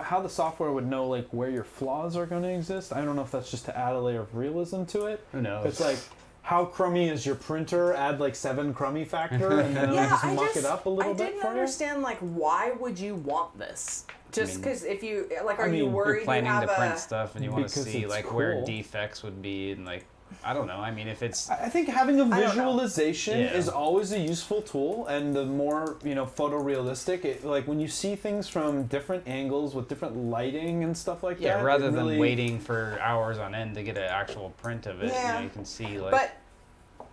how the software would know like where your flaws are going to exist? I don't know if that's just to add a layer of realism to it. Who knows? It's like how crummy is your printer? Add like 7 crummy factor and then it'll Yeah, just I muck it up a little I bit didn't for understand like why would you want this? Just mean- because if you like, are I you mean, worried You're planning you have to print a? stuff and you want to Because see it's like where cool. defects would be and like I don't know. I mean, if it's I think having a I don't know. visualization Yeah. is always a useful tool, and the more photorealistic, it, like when you see things from different angles with different lighting and stuff like yeah, that. rather it than really- waiting for hours on end to get an actual print of it, Yeah. you can see like. But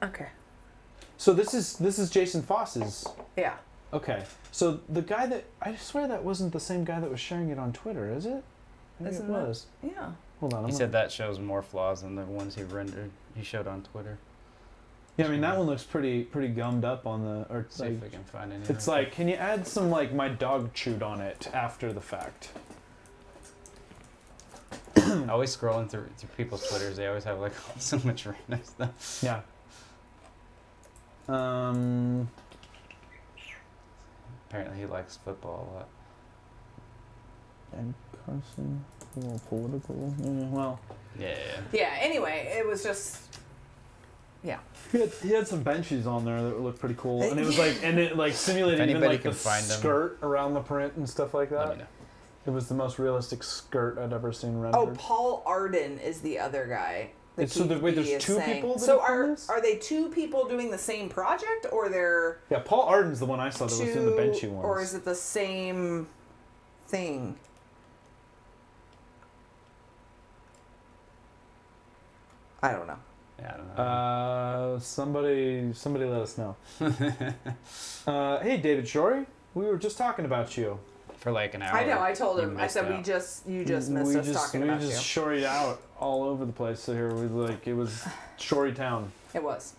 okay, So this is Jason Foss's. yeah. Okay, so the guy that I swear that wasn't the same guy that was sharing it on Twitter, is it? I think Isn't it it? was. Yeah. Hold on. he said that shows more flaws than the ones he rendered. He showed on Twitter. Yeah, I mean that one looks pretty gummed up on the. Or See like, if we can find any. it's like, can you add some like my dog chewed on it after the fact? always scrolling through people's Twitters. They always have like so much random stuff. Yeah. Apparently, he likes football a lot. And Carson, a little political. Yeah, well, Yeah. Yeah. Anyway, it was just. Yeah. he had some benches on there that looked pretty cool, and it was like, and it like simulated If even anybody like the can find them. skirt around the print and stuff like Let that. me know. It was the most realistic skirt I'd ever seen rendered. Oh, Paul Arden is the other guy. the So wait, there's PvP is 2 saying. people that So have done this? are they 2 people doing the same project, or they're Yeah, Paul Arden's the one I saw that 2, was doing the benchy ones. or is it the same thing? I don't know. Yeah, I don't know. Somebody let us know. Hey, David Shorey, we were just talking about you. For like an hour. I know. I told you him. I missed said out. you just missed us talking we about just shorried out all over the place. So here we like it was Shorey Town. you. It was.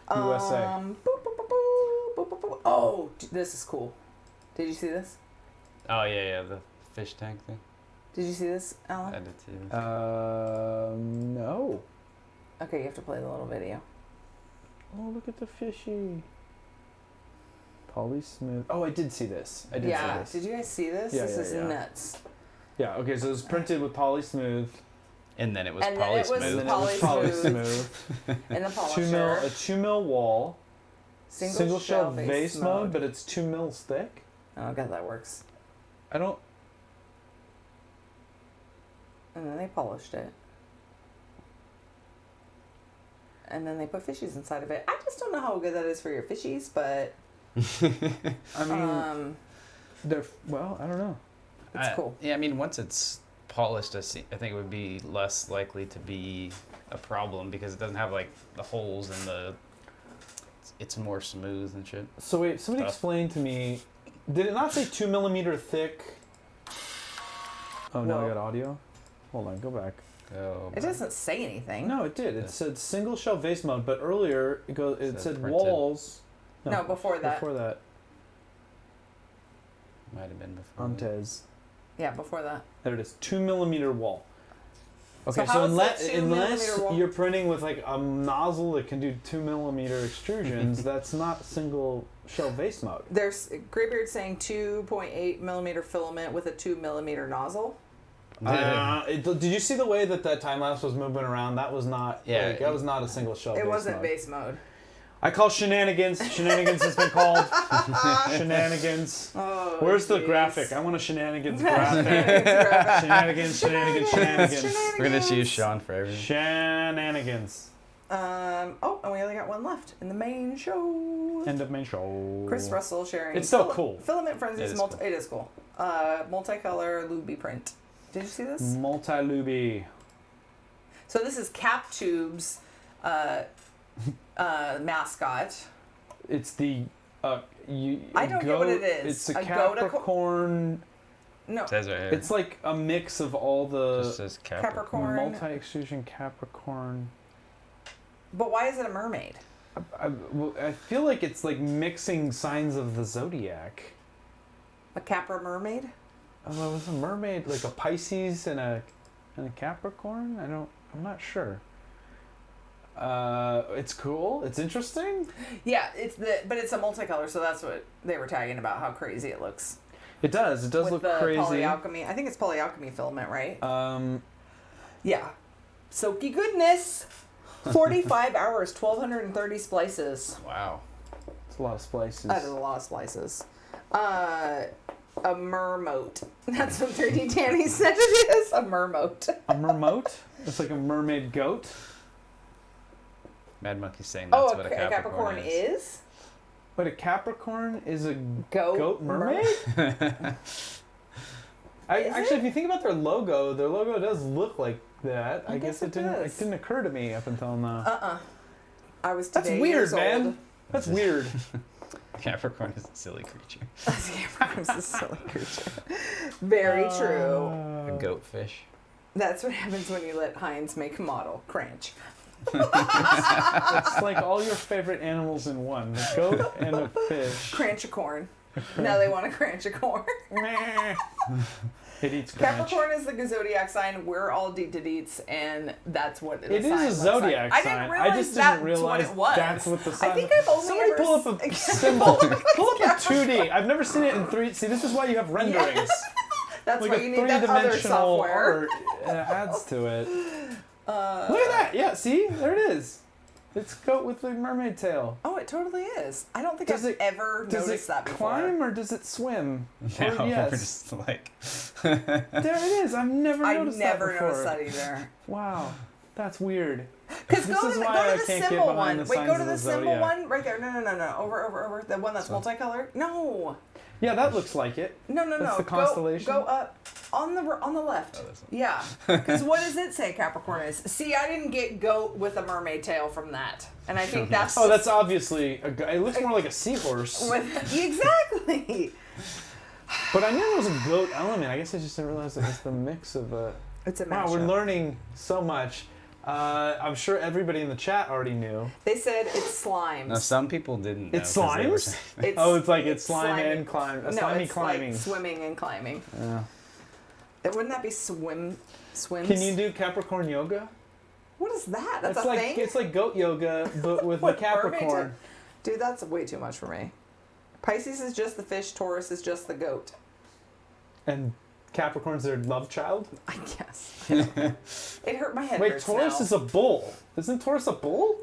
USA. Boop, boop, boop, boop, boop, boop, boop. Oh, this is cool. Did you see this? Oh yeah, the fish tank thing. Did you see this, Alan? I did too. No. Okay, you have to play the little video. Oh, look at the fishy. Poly Smooth. Oh, I did see this. I did see Yeah. this. Did you guys see this? Yeah, this yeah, is yeah. nuts. Yeah. Okay, so it was printed with Poly Smooth. And then it was And then it was polysmooth. And then it was polysmooth. in the 2 polisher. mil, a 2 mil wall. Single shell vase mode, but it's 2 mils thick. Oh god, that works. I don't. And then they polished it. And then they put fishies inside of it. I just don't know how good that is for your fishies, but I mean, they're well. I don't know. it's cool. Yeah, I mean, once it's polished, I think it would be less likely to be a problem because it doesn't have like the holes in the. It's more smooth and shit. So wait, somebody Stuff. explain to me. Did it not say 2 millimeter thick? Oh, now I Whoa. got audio. Hold on, go back. Oh, It doesn't say anything. No, it did. It Yeah. said single shell vase mode, but earlier it said printed. walls. No, before that. Before that, might have been before. Antes. Yeah, before that. There it is. 2 millimeter wall. Okay, how so is unless that 2 millimeter wall? you're printing with like a nozzle that can do 2 millimeter extrusions, that's not single shell vase mode. There's Graybeard saying 2.8 millimeter filament with a 2 millimeter nozzle. Did you see the way that time lapse was moving around? That was not. Yeah. That was not a single shell. It vase wasn't mode. base mode. I call shenanigans. Shenanigans has been called. Shenanigans. Oh, Where's the jeez. graphic? I want a shenanigans graphic. Shenanigans. Shenanigans. Shenanigans. We're gonna just use Sean for everything. Shenanigans. Oh, and we only got one left in the main show. End of main show. Chris Russell sharing. It's so cool. Filament Frenzy's It is multi. cool. It is cool. Multicolor Luby print. Did you see this? Multi-luby. So this is Cap Tube's mascot. It's the. I don't get what it is. It's a A goat- Capricorn. No, It says right here. It's like a mix of all just the says Capricorn. Capricorn. multi-extrusion Capricorn. But why is it a mermaid? I feel like it's like mixing signs of the zodiac. A Capra mermaid? Oh, it was a mermaid, like a Pisces and a Capricorn. I'm not sure. It's cool. It's interesting. Yeah, but it's a multicolor, so that's what they were tagging about how crazy it looks. It does. It does With look the crazy. polyalchemy. I think it's polyalchemy filament, right? Yeah. Soaky goodness. 45 hours, 1,230 splices. Wow. It's a lot of splices. That is a lot of splices. A mermote. That's what 3D Danny said it is. A mermote. A mermote? It's like a mermaid goat. Mad Monkey's saying that's Oh, what a a Capricorn is? But a Capricorn is a Goat mermaid? Actually, if you think about their logo does look like that. I guess it didn't occur to me up until now. I was That's today weird, years man. old. That's weird. Capricorn is a silly creature. Capricorn's a silly creature. Very true. A goatfish. That's what happens when you let Heinz make a model. Cranch. It's like all your favorite animals in one: a goat and a fish. Cranch-a-corn. Now they want a cranch-a-corn. It eats cranch. Capricorn is the zodiac sign. We're all deets, and that's what It sign is a looks zodiac like. sign. I didn't realize I just that's didn't realize what it was. that's what the sign. I think I've only Somebody ever pull up a symbol. Pull up a 2D. I've never seen it in 3D. See, this is why you have renderings. That's Like why a you need that other three-dimensional software. art adds to it. Look at that. Yeah, see? There it is. It's goat with the mermaid tail. Oh, it totally is. I don't think Does I've it- ever Does noticed it that before. climb or does it swim? Now Or we're yes. just like. There it is. I've never I noticed never that before. noticed that either. Wow. That's weird. Because This go is to the, why go I to the can't get symbol behind one. the Wait, signs go to of the the symbol zodiac. one right there. No. Over. The one that's multicolor. No. Yeah, that looks like it. No. That's the Go- constellation? Go up on the left. Oh, this one. Yeah. Because what does it say Capricorn is? See, I didn't get goat with a mermaid tail from that, and I think that's. Oh, that's obviously a it looks more like a seahorse. Exactly. But I knew there was a goat element. I guess I just didn't realize it was the mix of a. It's a Wow, mashup. we're learning so much. I'm sure everybody in the chat already knew. They said it's slimes. No, some people didn't know. It's 'cause they were slimes? saying- It's slime slimy. and climb. No, Slimy it's climbing. like swimming and climbing. Yeah. Wouldn't that be swims? Can you do Capricorn yoga? What is that? That's it's a like thing? it's like goat yoga, but with a What, mermaid Capricorn. Dude, that's way too much for me. Pisces is just the fish. Taurus is just the goat. And Capricorn's their love child? I guess. I don't know. It hurt my head. Wait, hurts Taurus now. is a bull. Isn't Taurus a bull?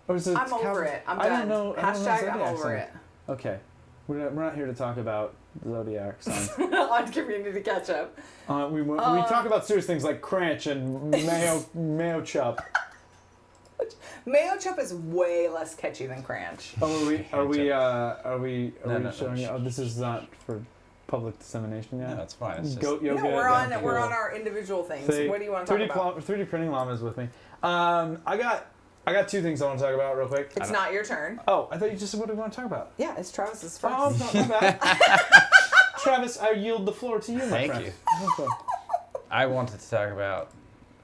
Or is it I'm over it. I'm I done. don't know. I don't know Hashtag I'm zodiac over sign. it. Okay. We're not here to talk about zodiac signs. On Community Ketchup. We talk about serious things like Cranch and Mayo Chup. Mayo Chup is way less catchy than Cranch. Oh, are we No, showing? no. Oh, this is not for public dissemination yet. No, it's fine. It's just, Goat yoga. No, we're on cool. we're on our individual things. Say, What do you want to talk about? 3D printing llamas with me. I got two things I want to talk about real quick. It's not your turn. Oh, I thought you just said what do you want to talk about? Yeah, it's Travis's first. Oh, it's not my bad. Travis, I yield the floor to you, my Thank friend. you. Okay. I wanted to talk about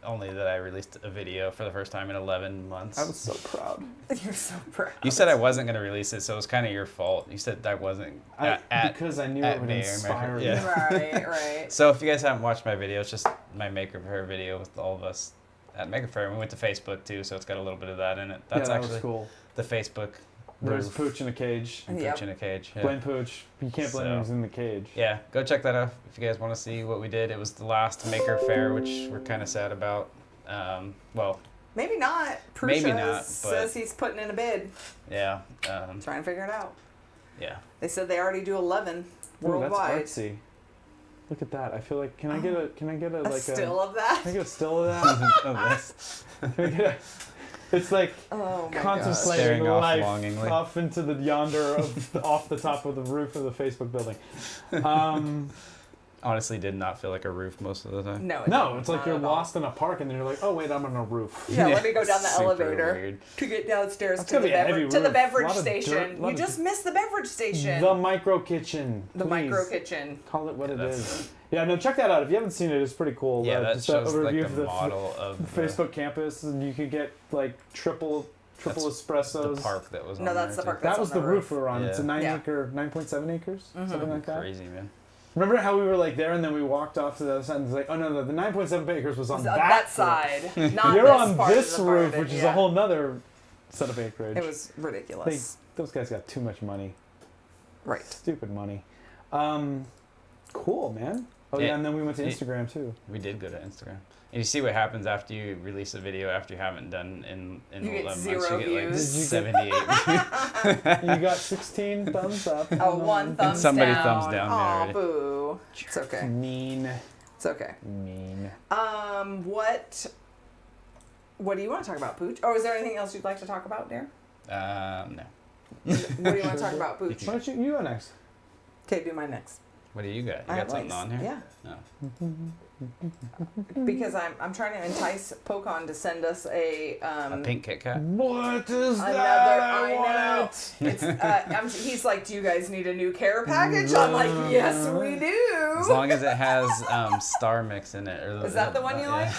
only that I released a video for the first time in 11 months. I was so proud. You're so proud. You said I wasn't going to release it, so it was kind of your fault. You said I wasn't Because I knew it would Mayor inspire Maker. you. Yeah. Right. So if you guys haven't watched my video, it's just my Maker Faire video with all of us at Maker Faire. We went to Facebook too, so it's got a little bit of that in it. That's that actually was cool. the Facebook. There's roof Pooch in a cage. and Yep. Pooch in a cage. Yeah. Blame Pooch. You can't blame him. So- He's in the cage. Yeah, go check that out if you guys want to see what we did. It was the last Maker Faire, which we're kind of sad about. Well, Maybe not. Prusha Maybe not, but- says he's putting in a bid. yeah, Trying to figure it out. yeah. They said they already do 11 Ooh, worldwide. that's artsy. Look at that. I feel like can I get a A like still a of that? can I get a still of that? Oh, this. Can I get a, it's like Oh my contemplating Staring off life longingly. off into the yonder off the top of the roof of the Facebook building. Honestly, did not feel like a roof most of the time. No, No, it's like not you're at all. lost in a park and then you're like, oh wait, I'm on a roof. Yeah, let me go down the Super elevator weird. to get downstairs That's to gonna the, be a heavy to the roof. beverage Lot of dirt, station. lot You of just missed the beverage station. The micro kitchen. The please. micro kitchen. Call it what it That's- is. Yeah, no, check that out. If you haven't seen it, it's pretty cool. Yeah, that just a shows like overview the of the model of the, Facebook campus, and you could get like triple That's espressos. the park that was on No, that's there, the park too. That that's was on the the roof we were on. Yeah. It's a Yeah. 9.7 acres, something like that. Crazy, man. Remember how we were like there and then we walked off to the other side and it's like, oh no, the 9.7 acres was on It's that, on that roof. side. Not You're this on part this of the part roof, of it, which is yeah. a whole nother set of acreage. It was ridiculous. Those guys got too much money. Right. Stupid money. Cool, man. Oh yeah, Yeah. and then we went to Yeah. Instagram too. We did go to Instagram. And you see what happens after you release a video after you haven't done in You get 11 months. zero You get like views. Did you 78 views. You got 16 thumbs up. Oh, one thumbs somebody down. thumbs down me Aw, already. boo. It's okay. Mean. It's okay. Mean. What do you want to talk about, Pooch? Or is there anything else you'd like to talk about, Dare? No. What do you want to talk about, Pooch? Why don't you go next? Okay, do mine next. What do you got? You I got have something lice. on here? Yeah. No. Because I'm trying to entice Pokon to send us a A pink Kit Kat? What is another. that? I know. want It's. He's like, do you guys need a new care package? I'm like, yes, we As do. long as it has Star Mix in it. Or Is that the one you like?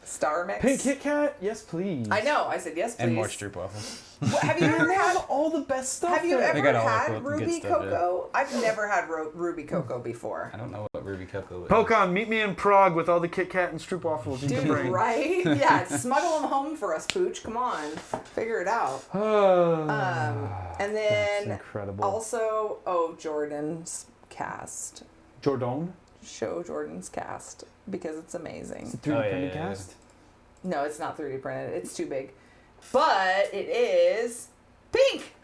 Star Mix. Pink Kit Kat? Yes, please. I know. I said yes, please. And more stroopwafels. Have you ever They had? have all the best stuff. Have you there. ever got all the had good Ruby stuff, yeah. Cocoa? I've never had Ruby Cocoa before. I don't know what Ruby Cocoa is. Pokon, meet me in Prague with all the Kit Kat and stroopwafels you can Dude, bring. right? Yeah, smuggle them home for us, Pooch. Come on, figure it out. And That's then incredible. also, Jordan's cast. Jordan? Show Jordan's cast because it's amazing. 3D Oh, yeah, printed yeah, yeah. cast? No, it's not 3D printed. It's too big, but it is pink.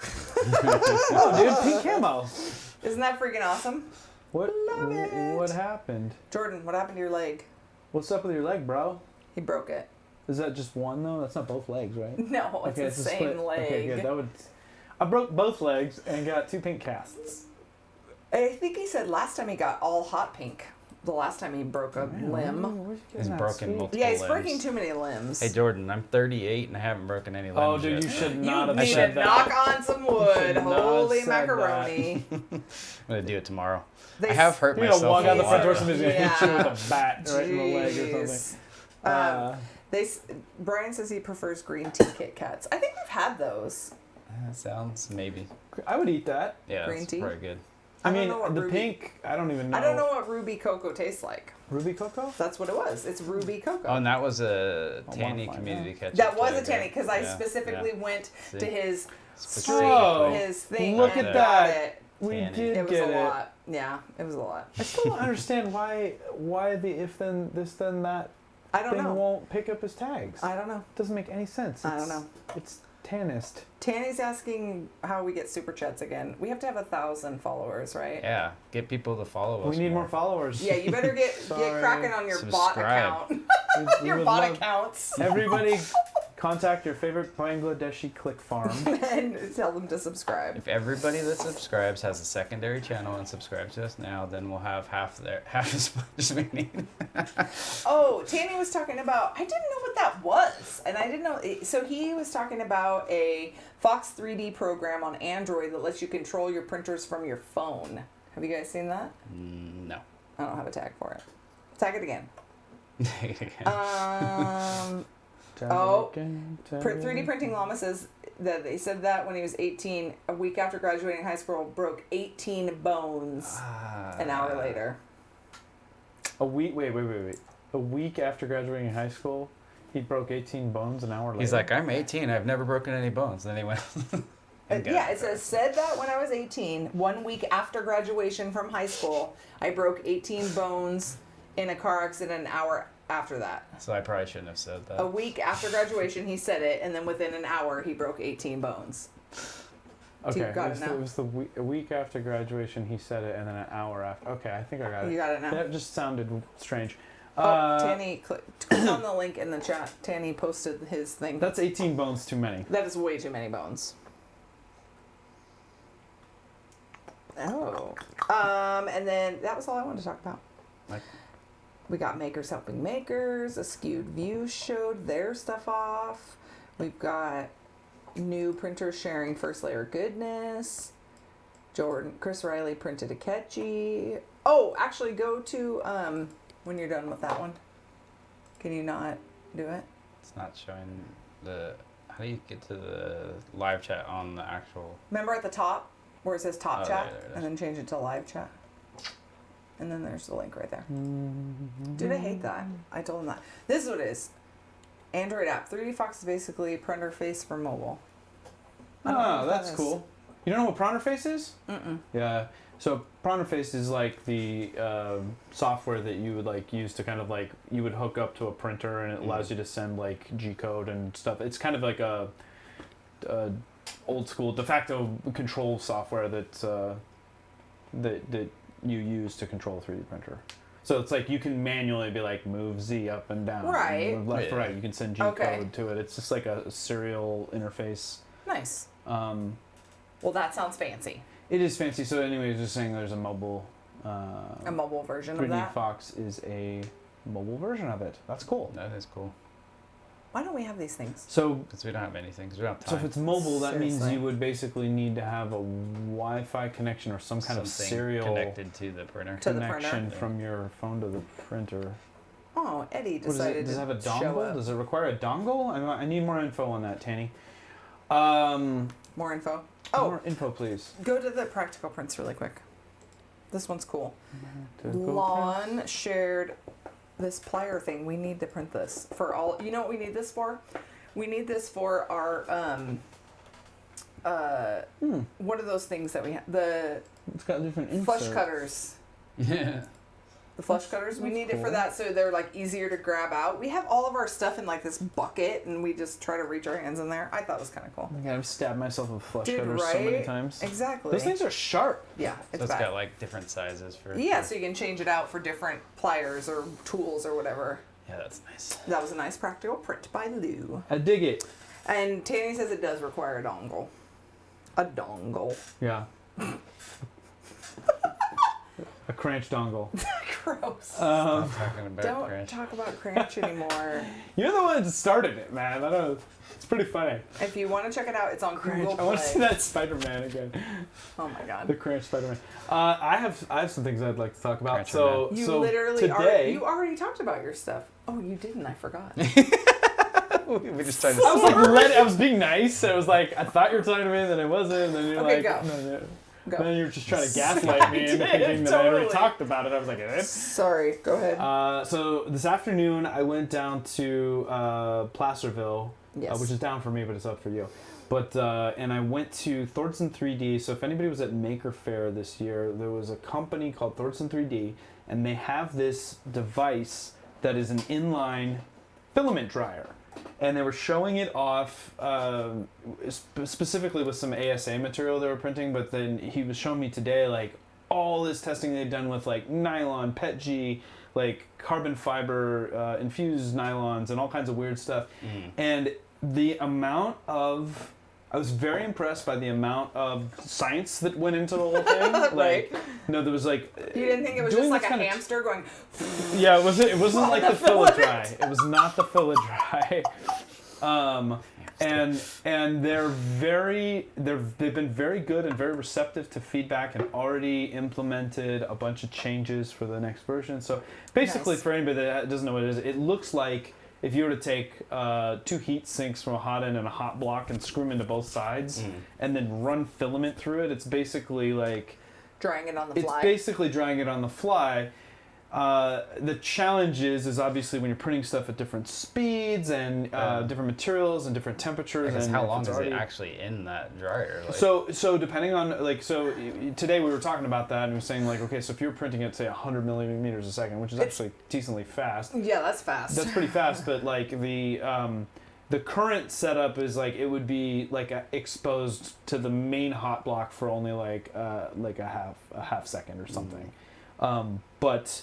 Oh, dude, pink camo. Isn't that freaking awesome? What? Love it. What happened? Jordan, what happened to your leg? What's up with your leg, bro? He broke it. Is that just one though? That's not both legs, right? No, it's the a same split. leg. Okay, good. That would. I broke both legs and got 2 pink casts. I think he said last time he got all hot pink. The last time he broke a limb. Where'd you get He's that, broken sweet? multiple Yeah, he's limbs. breaking too many limbs. Hey Jordan, I'm 38 and I haven't broken any limbs Oh, dude, yet. you should You not have need said to that. knock on some wood. should not Holy have said macaroni. I'm gonna do it tomorrow. They I have hurt You're gonna myself walk a out the front lot. door, somebody's gonna hit you Yeah. with a bat right in the leg or something. Jeez. Brian says he prefers green tea Kit Kats. I think we've had those. That sounds maybe. I would eat that. Yeah, Green that's tea? probably good. I I don't mean, know what the Ruby- pink, I don't even know. I don't know what Ruby Cocoa tastes like. Ruby Cocoa? That's what it was. It's Ruby Cocoa. Oh, and that was a I'll Tanny modify community ketchup. that was a too, Tanny because I yeah, specifically yeah. went See? to his Specifically. Oh, his thing. look and at got that. it. We Tanny. did It was get a it. lot. Yeah, it was a lot. I still don't understand why the if then this then that I don't thing know. won't pick up his tags. I don't know. Doesn't make any sense. I don't know. It's Tannist. Tanny's asking how we get super chats again. We have to have 1,000 followers, right? Yeah, get people to follow us. We need more followers. Yeah, you better get Sorry. cracking on your bot Subscribe. account. We Your would bot love- accounts. Everybody, contact your favorite Bangladeshi click farm. And tell them to subscribe. If everybody that subscribes has a secondary channel and subscribes to us now, then we'll have half as much as we need. Oh, Tanny was talking about, I didn't know what that was. And I didn't know. So he was talking about a Fox 3D program on Android that lets you control your printers from your phone. Have you guys seen that? No. I don't have a tag for it. Tag it again. Tag Oh, it again, tag 3D it Printing Llama says that they said that when he was 18, a week after graduating high school, broke 18 bones an hour later. A week. Wait. A week after graduating high school, he broke 18 bones an hour later. He's like, I'm 18. I've never broken any bones. Then he went. Yeah, it said that when I was 18, 1 week after graduation from high school, I broke 18 bones in a car accident an hour after that. So I probably shouldn't have said that. A week after graduation, he said it, and then within an hour, he broke 18 bones. Okay, got it now? it was a week after graduation he said it, and then an hour after. Okay, I think I got it. You got it now? That just sounded strange. Tanny, click on the link in the chat. Tanny posted his thing. That's 18 bones too many. That is way too many bones. Oh. And then that was all I wanted to talk about. Like- We got Makers Helping Makers. Askewed View showed their stuff off. We've got new printers sharing first layer goodness. Chris Riley printed a catchy. Oh, actually go to when you're done with that one. Can you not do it? It's not showing the. How do you get to the live chat on the actual? Remember at the top where it says top Oh, chat, there it is. and then change it to live chat. And then there's the link right there. Dude, I hate that. I told him that. This is what it is. Android app. 3D Fox is basically printer face for mobile. I don't know Oh, what that's that is. cool. You don't know what Pronterface is? Mm-mm. Yeah. So Pronterface is like the software that you would like use to kind of like you would hook up to a printer and it allows you to send like G code and stuff. It's kind of like a old school de facto control software that you use to control a 3D printer. So it's like you can manually be like move Z up and down, Right. move left to Yeah. right. You can send G Okay. code to it. It's just like a serial interface. Nice. Um, Well, that sounds fancy. It is fancy. So, anyways, just saying, there's a mobile. A mobile version of 3D that. Fox is a mobile version of it. That's cool. That is cool. Why don't we have these things? So, Because we don't have anything. Because we don't have so time. if it's mobile, that means Seriously. you would basically need to have a Wi-Fi connection or some kind of Something serial connected to the printer. To the connection printer. from your phone to the printer. Oh, Eddie What is decided it? Does it have a to show dongle? up. Does it require a dongle? I need more info on that, Tanny. More info. Oh, More info, please. go to the practical prints really quick. This one's cool. To go Lon shared this plier thing. We need to print this for all. You know what we need this for? We need this for our what are those things that we have? The It's got different flush inserts. cutters. Yeah. The flush cutters. We That's need it for cool. that so they're like easier to grab out. We have all of our stuff in like this bucket and we just try to reach our hands in there. I thought it was kind of cool. Oh my God, I've stabbed myself with flush Dude, cutters so many right? times. Exactly. Those things are sharp. Yeah, So it's it's bad. got like different sizes for. Yeah, so you can change it out for different pliers or tools or whatever. Yeah, that's nice. That was a nice practical print by Lou. I dig it. And Tanny says it does require a dongle. A dongle. Yeah. A cranch dongle. Gross. Stop talking about Don't crash. talk about Cranch anymore. You're the one that started it, man. I don't. It's pretty funny. If you want to check it out, it's on Google I want to Play. see that Spider-Man again. Oh my god. The cranch Spider-Man. I have some things I'd like to talk about. Cranch So You so literally today. you already talked about your stuff. Oh, you didn't. I forgot. We just tried to. I was like, I was being nice. I was like, I thought you were talking to me, then I wasn't. And then you're Okay, like, go. no. Go. Then you're just trying to gaslight me into I did, thinking that I already totally. talked about it. I was like, eh. Sorry. Go ahead. So this afternoon, I went down to Placerville, Yes. which is down for me, but it's up for you. But and I went to Thornton 3D. So if anybody was at Maker Faire this year, there was a company called Thornton 3D, and they have this device that is an inline filament dryer. And they were showing it off specifically with some ASA material they were printing, but then he was showing me today like all this testing they've done with like nylon, PETG, like carbon fiber, infused nylons, and all kinds of weird stuff. And the amount of... I was very impressed by the amount of science that went into the whole thing. Like, no, there was like... You didn't think it was just like a hamster going... Yeah, it wasn't like the fill-a-dry. It was not the fill-a-dry. And they've been very good and very receptive to feedback and already implemented a bunch of changes for the next version. So basically, Nice. for anybody that doesn't know what it is, it looks like if you were to take 2 heat sinks from a hot end and a hot block and screw them into both sides and then run filament through it, it's basically like... Drying it on the fly. It's basically drying it on the fly. The challenge is obviously when you're printing stuff at different speeds and different materials and different temperatures. Because And how if long it's is already... it actually in that dryer? Like, So depending on, like, so today we were talking about that and we were saying, like, okay, so if you're printing at, say, 100 millimeters a second, which is actually decently fast. Yeah, that's fast. That's pretty fast, but, like, the current setup is, like, it would be, like, exposed to the main hot block for only, like a half second or something. But...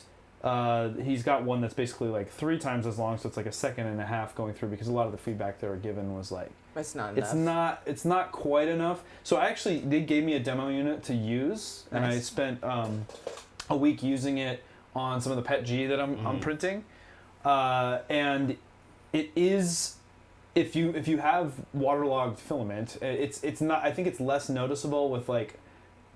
he's got one that's basically like 3 times as long, so it's like a second and a half going through, because a lot of the feedback they were given was like It's not enough. it's not quite enough. So they gave me a demo unit to use, and I Nice. spent a week using it on some of the PETG that I'm printing, and it is, if you have waterlogged filament, it's not, I think it's less noticeable with like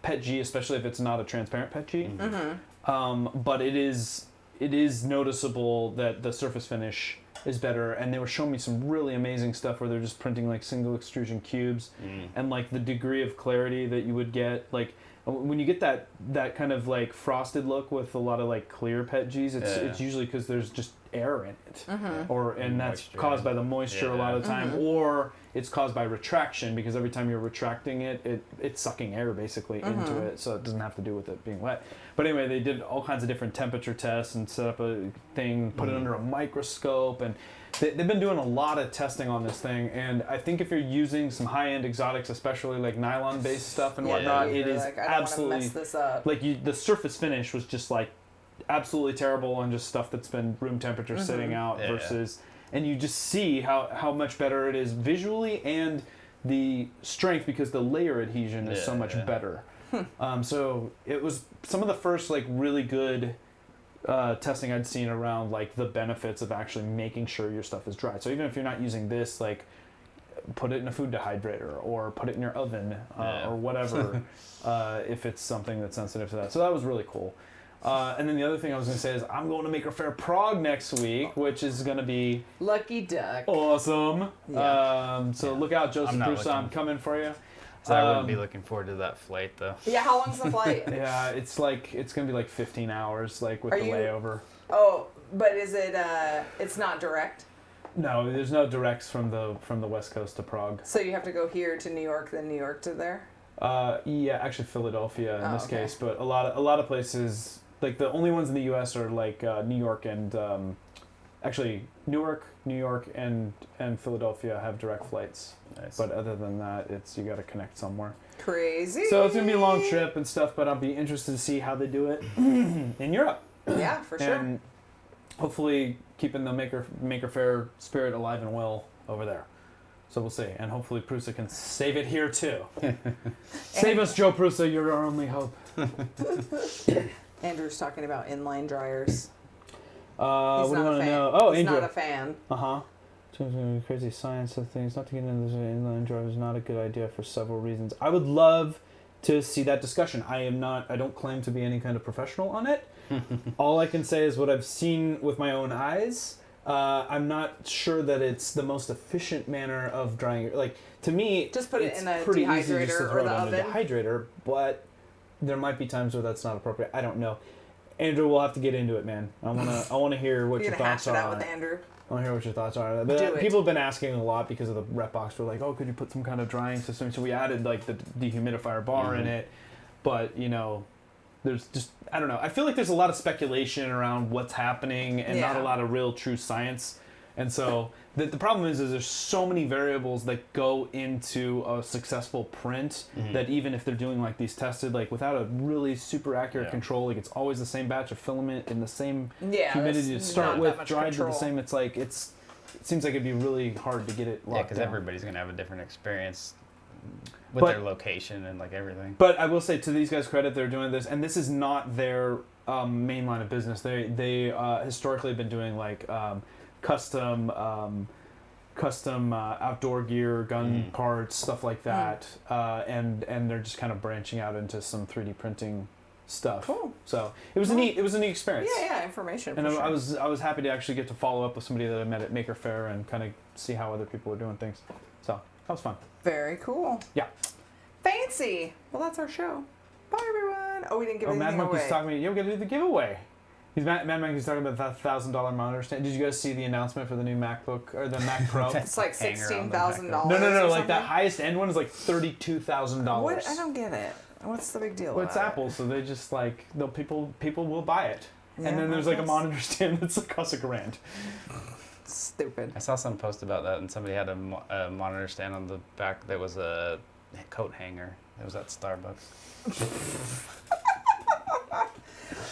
PETG, especially if it's not a transparent PETG. But it is noticeable that the surface finish is better, and they were showing me some really amazing stuff where they're just printing like single extrusion cubes, and like the degree of clarity that you would get, like when you get that kind of like frosted look with a lot of like clear PETGs, it's usually because there's just air in it, and that's Moisture. caused by the moisture a lot of the time, or it's caused by retraction, because every time you're retracting it's sucking air basically into it, so it doesn't have to do with it being wet. But anyway, they did all kinds of different temperature tests and set up a thing, put it under a microscope, and they've been doing a lot of testing on this thing. And I think if you're using some high-end exotics, especially like nylon-based stuff and whatnot, it is like, I don't absolutely want to mess this up. like the surface finish was just like absolutely terrible, and just stuff that's been room temperature sitting out versus, and you just see how much better it is visually, and the strength, because the layer adhesion is so much better. So it was some of the first like really good testing I'd seen around like the benefits of actually making sure your stuff is dry. So even if you're not using this, like put it in a food dehydrator or put it in your oven or whatever, if it's something that's sensitive to that. So that was really cool. And then the other thing I was going to say is I'm going to Maker Faire Prague next week, which is going to be Lucky duck. awesome. Yeah. So look out, Joseph I'm not Bruce, I'm looking. coming for you. so I wouldn't be looking forward to that flight though. Yeah, how long's the flight? Yeah, it's going to be like 15 hours, like with Are the you- layover. Oh, but is it? It's not direct. No, there's no directs from the West Coast to Prague. So you have to go here to New York, then New York to there. Yeah, actually Philadelphia in this okay. case, but a lot of places, like the only ones in the U.S. are like New York and actually Newark, New York, and Philadelphia have direct flights. Nice. But other than that, you got to connect somewhere. Crazy. So it's gonna be a long trip and stuff, but I'll be interested to see how they do it in Europe. Yeah, for sure. And hopefully keeping the Maker Faire spirit alive and well over there. So we'll see, and hopefully Prusa can save it here too. Save us, Joe Prusa. You're our only hope. Andrew's talking about inline dryers. What He's do you not a want to fan. know? Oh, He's Andrew. not a fan. Crazy science of things. Not to get into this inline drive is not a good idea for several reasons. I would love to see that discussion. I don't claim to be any kind of professional on it. All I can say is what I've seen with my own eyes. I'm not sure that it's the most efficient manner of drying it. Like, to me, Just put it it's in a pretty easy just to dehydrator throw or it the in a oven. dehydrator, but there might be times where that's not appropriate. I don't know. Andrew, we'll have to get into it, man. I wanna hear what You're your gonna thoughts hash it are out on with it. Andrew. I want to hear what your thoughts are. Do it. People have been asking a lot because of the rep box. We're like, oh, could you put some kind of drying system? So we added like the dehumidifier bar in it, but you know, there's just I don't know. I feel like there's a lot of speculation around what's happening and not a lot of real true science. And so the problem is there's so many variables that go into a successful print that even if they're doing like these tested, like without a really super accurate control, like it's always the same batch of filament in the same humidity to start with, dried to the same. It's like it seems like it'd be really hard to get it locked because down. everybody's gonna have a different experience with their location and like everything. But I will say to these guys' credit, they're doing this, and this is not their main line of business. They historically have been doing like custom outdoor gear, gun parts, stuff like that, and they're just kind of branching out into some 3D printing stuff. Cool. So it was a neat experience. Yeah, information. And I was happy to actually get to follow up with somebody that I met at Maker Faire and kind of see how other people were doing things. So that was fun. Very cool. Yeah. Fancy. Well, that's our show. Bye, everyone. Oh, we didn't give anything Mad Monkey's away. talking to me. Yeah, we got to do the giveaway. Mad Monkey's talking about that $1,000 monitor stand. Did you guys see the announcement for the new MacBook or the Mac Pro? It's like $16,000. No. Like that highest end one is like $32,000. What? I don't get it. What's the big deal? Well, it's Apple, so they just like people will buy it, Yeah, and then there's like a monitor stand that's like costs $1,000. Stupid. I saw some post about that, and somebody had a monitor stand on the back that was a coat hanger. It was at Starbucks.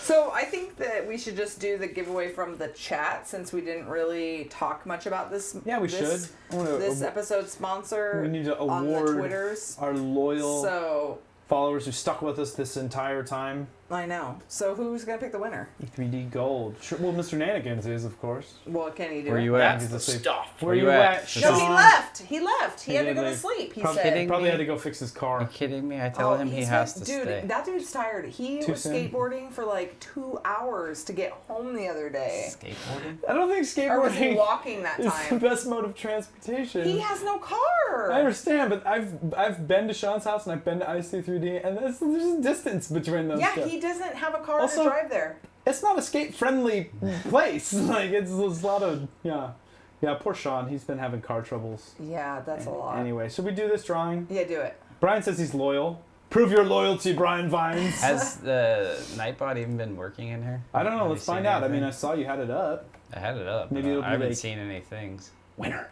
So I think that we should just do the giveaway from the chat since we didn't really talk much about this. Yeah, we should. This episode sponsor. We need to on the award Twitters. our loyal followers who stuck with us this entire time. I know. So who's gonna pick the winner? 3D Gold. Sure, well, Mr. Nanigans is, of course. Well, can he do Where it? you at? That's the stuff. Where you at? No, he left. He had to did go to leave. sleep. He Probably, said. probably had to go fix his Are car. you kidding me? I tell him he has to dude, stay. that dude's tired. He Too was soon? skateboarding for like 2 hours to get home the other day. Skateboarding? I don't think Or was he skateboarding walking that is the time? best mode of transportation. He has no car. I understand, but I've been to Sean's house and I've been to IC3D, and there's a distance between those. Yeah, two. he doesn't have a car Also- to drive there. It's not a skate-friendly place. Like there's a lot of yeah. Poor Sean. He's been having car troubles. Yeah, that's a lot. Anyway, should we do this drawing? Yeah, do it. Brian says he's loyal. Prove your loyalty, Brian Vines. Has the Nightbot even been working in here? I don't know. Have Let's you find seen out. I mean, anything? I saw you had it up. I had it up. Maybe Maybe it'll be I haven't like- seen any things. Winner.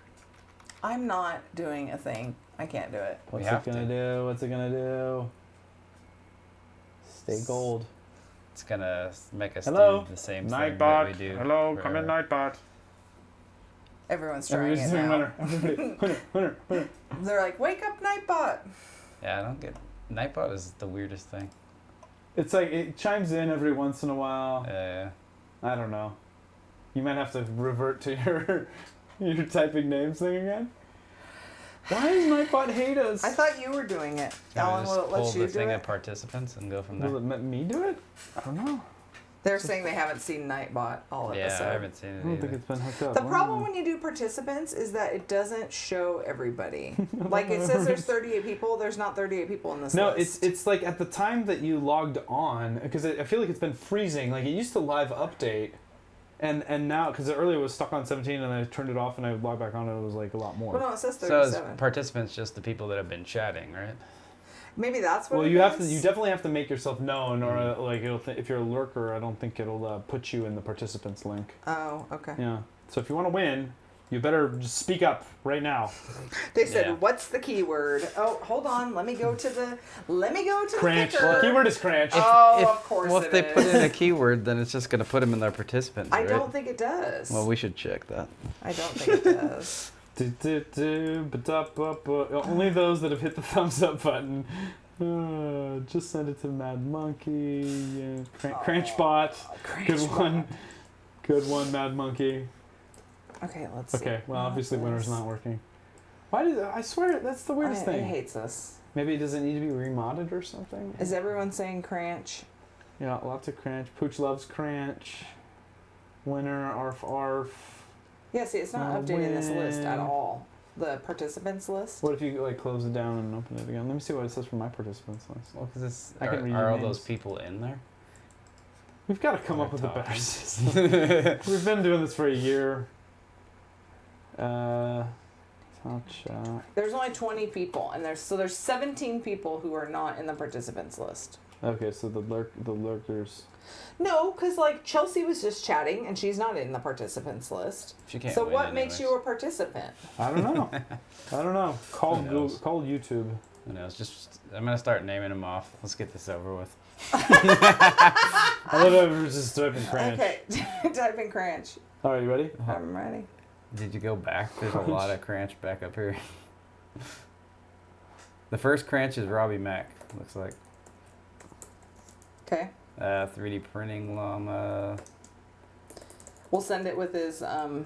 I'm not doing a thing. I can't do it. What's have it gonna do? What's it gonna do? Stay gold. It's gonna make us Hello? do the same thing Nightbot. that we do. Hello, for- come in, Nightbot. Everyone's trying it Everybody's doing now. winner. Winner. They're like, wake up, Nightbot. Yeah, I don't get. Nightbot is the weirdest thing. It's like it chimes in every once in a while. Yeah. I don't know. You might have to revert to your typing names thing again. Why does Nightbot hate us? I thought you were doing it. Alan, just will it pull let you the do thing it? of participants and go from there. Will it let me do it? I don't know. They're saying they haven't seen Nightbot all Yeah, episode. I haven't seen it I don't think either. it's been hooked up. The Wow. problem when you do participants is that it doesn't show everybody. Like it says there's 38 people, there's not 38 people in this No, list. it's like at the time that you logged on, because I feel like it's been freezing. Like it used to live update, and now because earlier it was stuck on 17, and I turned it off and I logged back on, and it was like a lot more. Well, no, it says So is 37. participants just the people that have been chatting, right? Maybe that's what Well, it you have to. is. You definitely have to make yourself known, or like it'll. If you're a lurker, I don't think it'll put you in the participants link. Oh, okay. Yeah. So if you want to win, you better just speak up right now. They said, Yeah. "What's the keyword?" Oh, hold on. Let me go to the. Cranch. picker. The keyword is cranch. Oh, of course Well, if it they put in a is. keyword, then it's just going to put them in their participants, I right? don't think it does. Well, we should check that. I don't think it does. Only those that have hit the thumbs up button. Just send it to Mad Monkey. Yeah. Cranchbot. Good one. Good one, Mad Monkey. Okay, let's see. Okay, well, What obviously is winner's this? not working. Why did I swear that's the weirdest It thing? hates us. Maybe does it need to be remodded or something? Is everyone saying cranch? Yeah, lots of cranch. Pooch loves cranch. Winner, arf arf. Yeah, see, it's not Oh, updating this list at win. all. The participants list. What if you like close it down and open it again? Let me see what it says for my participants list. Well, because I can read are your all names. those people in there? We've got to come We're up with a better talking. system. We've been doing this for a year. Top shot. There's only 20 people, and there's 17 people who are not in the participants list. Okay, so the lurkers. No, because like Chelsea was just chatting, and she's not in the participants list. She can't So win what makes anyways. you a participant? I don't know. I don't know. Call Who knows? Call YouTube. Who knows? Just I'm gonna start naming them off. Let's get this over with. I love how we're just typing cranch. Okay, type in cranch. All right, you ready? I'm ready. Did you go back? There's a lot of cranch back up here. The first cranch is Robbie Mack. Looks like. Okay, 3D printing llama. we'll send it with his sign.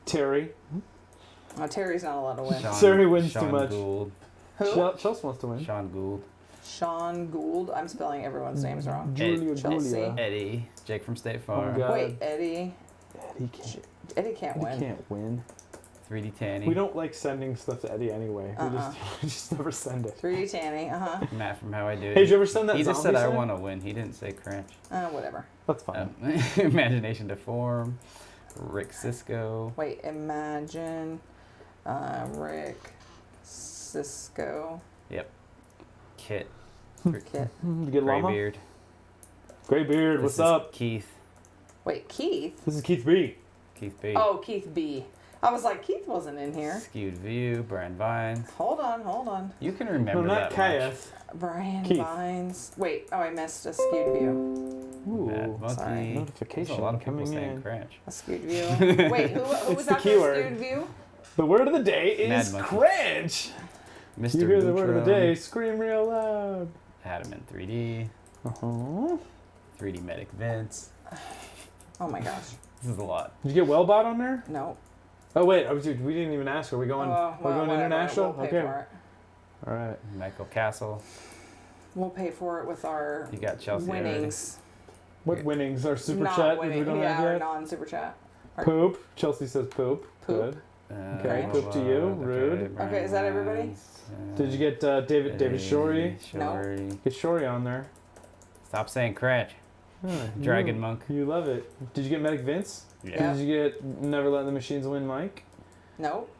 Terry. Terry's not allowed to win. Terry wins Sean too much. Gould. Who? Chelsea wants to win. Sean Gould. Sean Gould. I'm spelling everyone's names wrong. Julia. Chelsea. Eddie. Jake from State Oh, Farm. God. Wait, Eddie. Eddie can't. Eddie can't win. Can't win. 3D Tanny. We don't like sending stuff to Eddie anyway. Uh-uh. We just never send it. 3D Tanny. Matt from How I Do It. Hey, did you ever send that He just zombie said I thing? want to win. He didn't say cranch. Whatever. That's fine. Imagination to form. Rick Cisco. Wait, imagine Rick Cisco. Yep. Kit. Kit. You get llama? Graybeard. Graybeard, This what's is up? Keith. Wait, Keith? This is Keith B. Keith B. Oh, Keith B. I was like, Keith wasn't in here. Skewed View. Brian Vines. Hold on. You can No, remember not that much. KF. Brian Keith. Vines. Wait, I missed a skewed view. Mad Ooh, Monkey. sorry. There's Notification a lot of people coming saying in. cranch. A skewed view. Wait, who It's was the after keyword. skewed view? The word of the day is Mad Monkey. cringe. Mr. You hear the word of the Boutron. day, scream real loud. Adam in 3D. Uh-huh. 3D Medic Vince. Oh my gosh. This is a lot. Did you get Wellbot on there? No. Oh wait, we didn't even ask. Are we going? Well, we're going whatever, international. We'll pay Okay. for it. All right. Michael Castle. We'll pay for it with our You got Chelsea already. winnings. What Okay. winnings? Our super Not chat that winning. we don't Yeah, have our yet. non-super chat. Poop. Chelsea says poop. Poop. Good. Okay, poop to you, rude. Brian Okay, is that everybody? Vines, Did you get David Shorey? No. Shorey. Get Shorey on there. Stop saying cranch. Oh, Dragon you- Monk. You love it. Did you get Medic Vince? Yeah. Did you get Never Let the Machines Win Mike? Nope.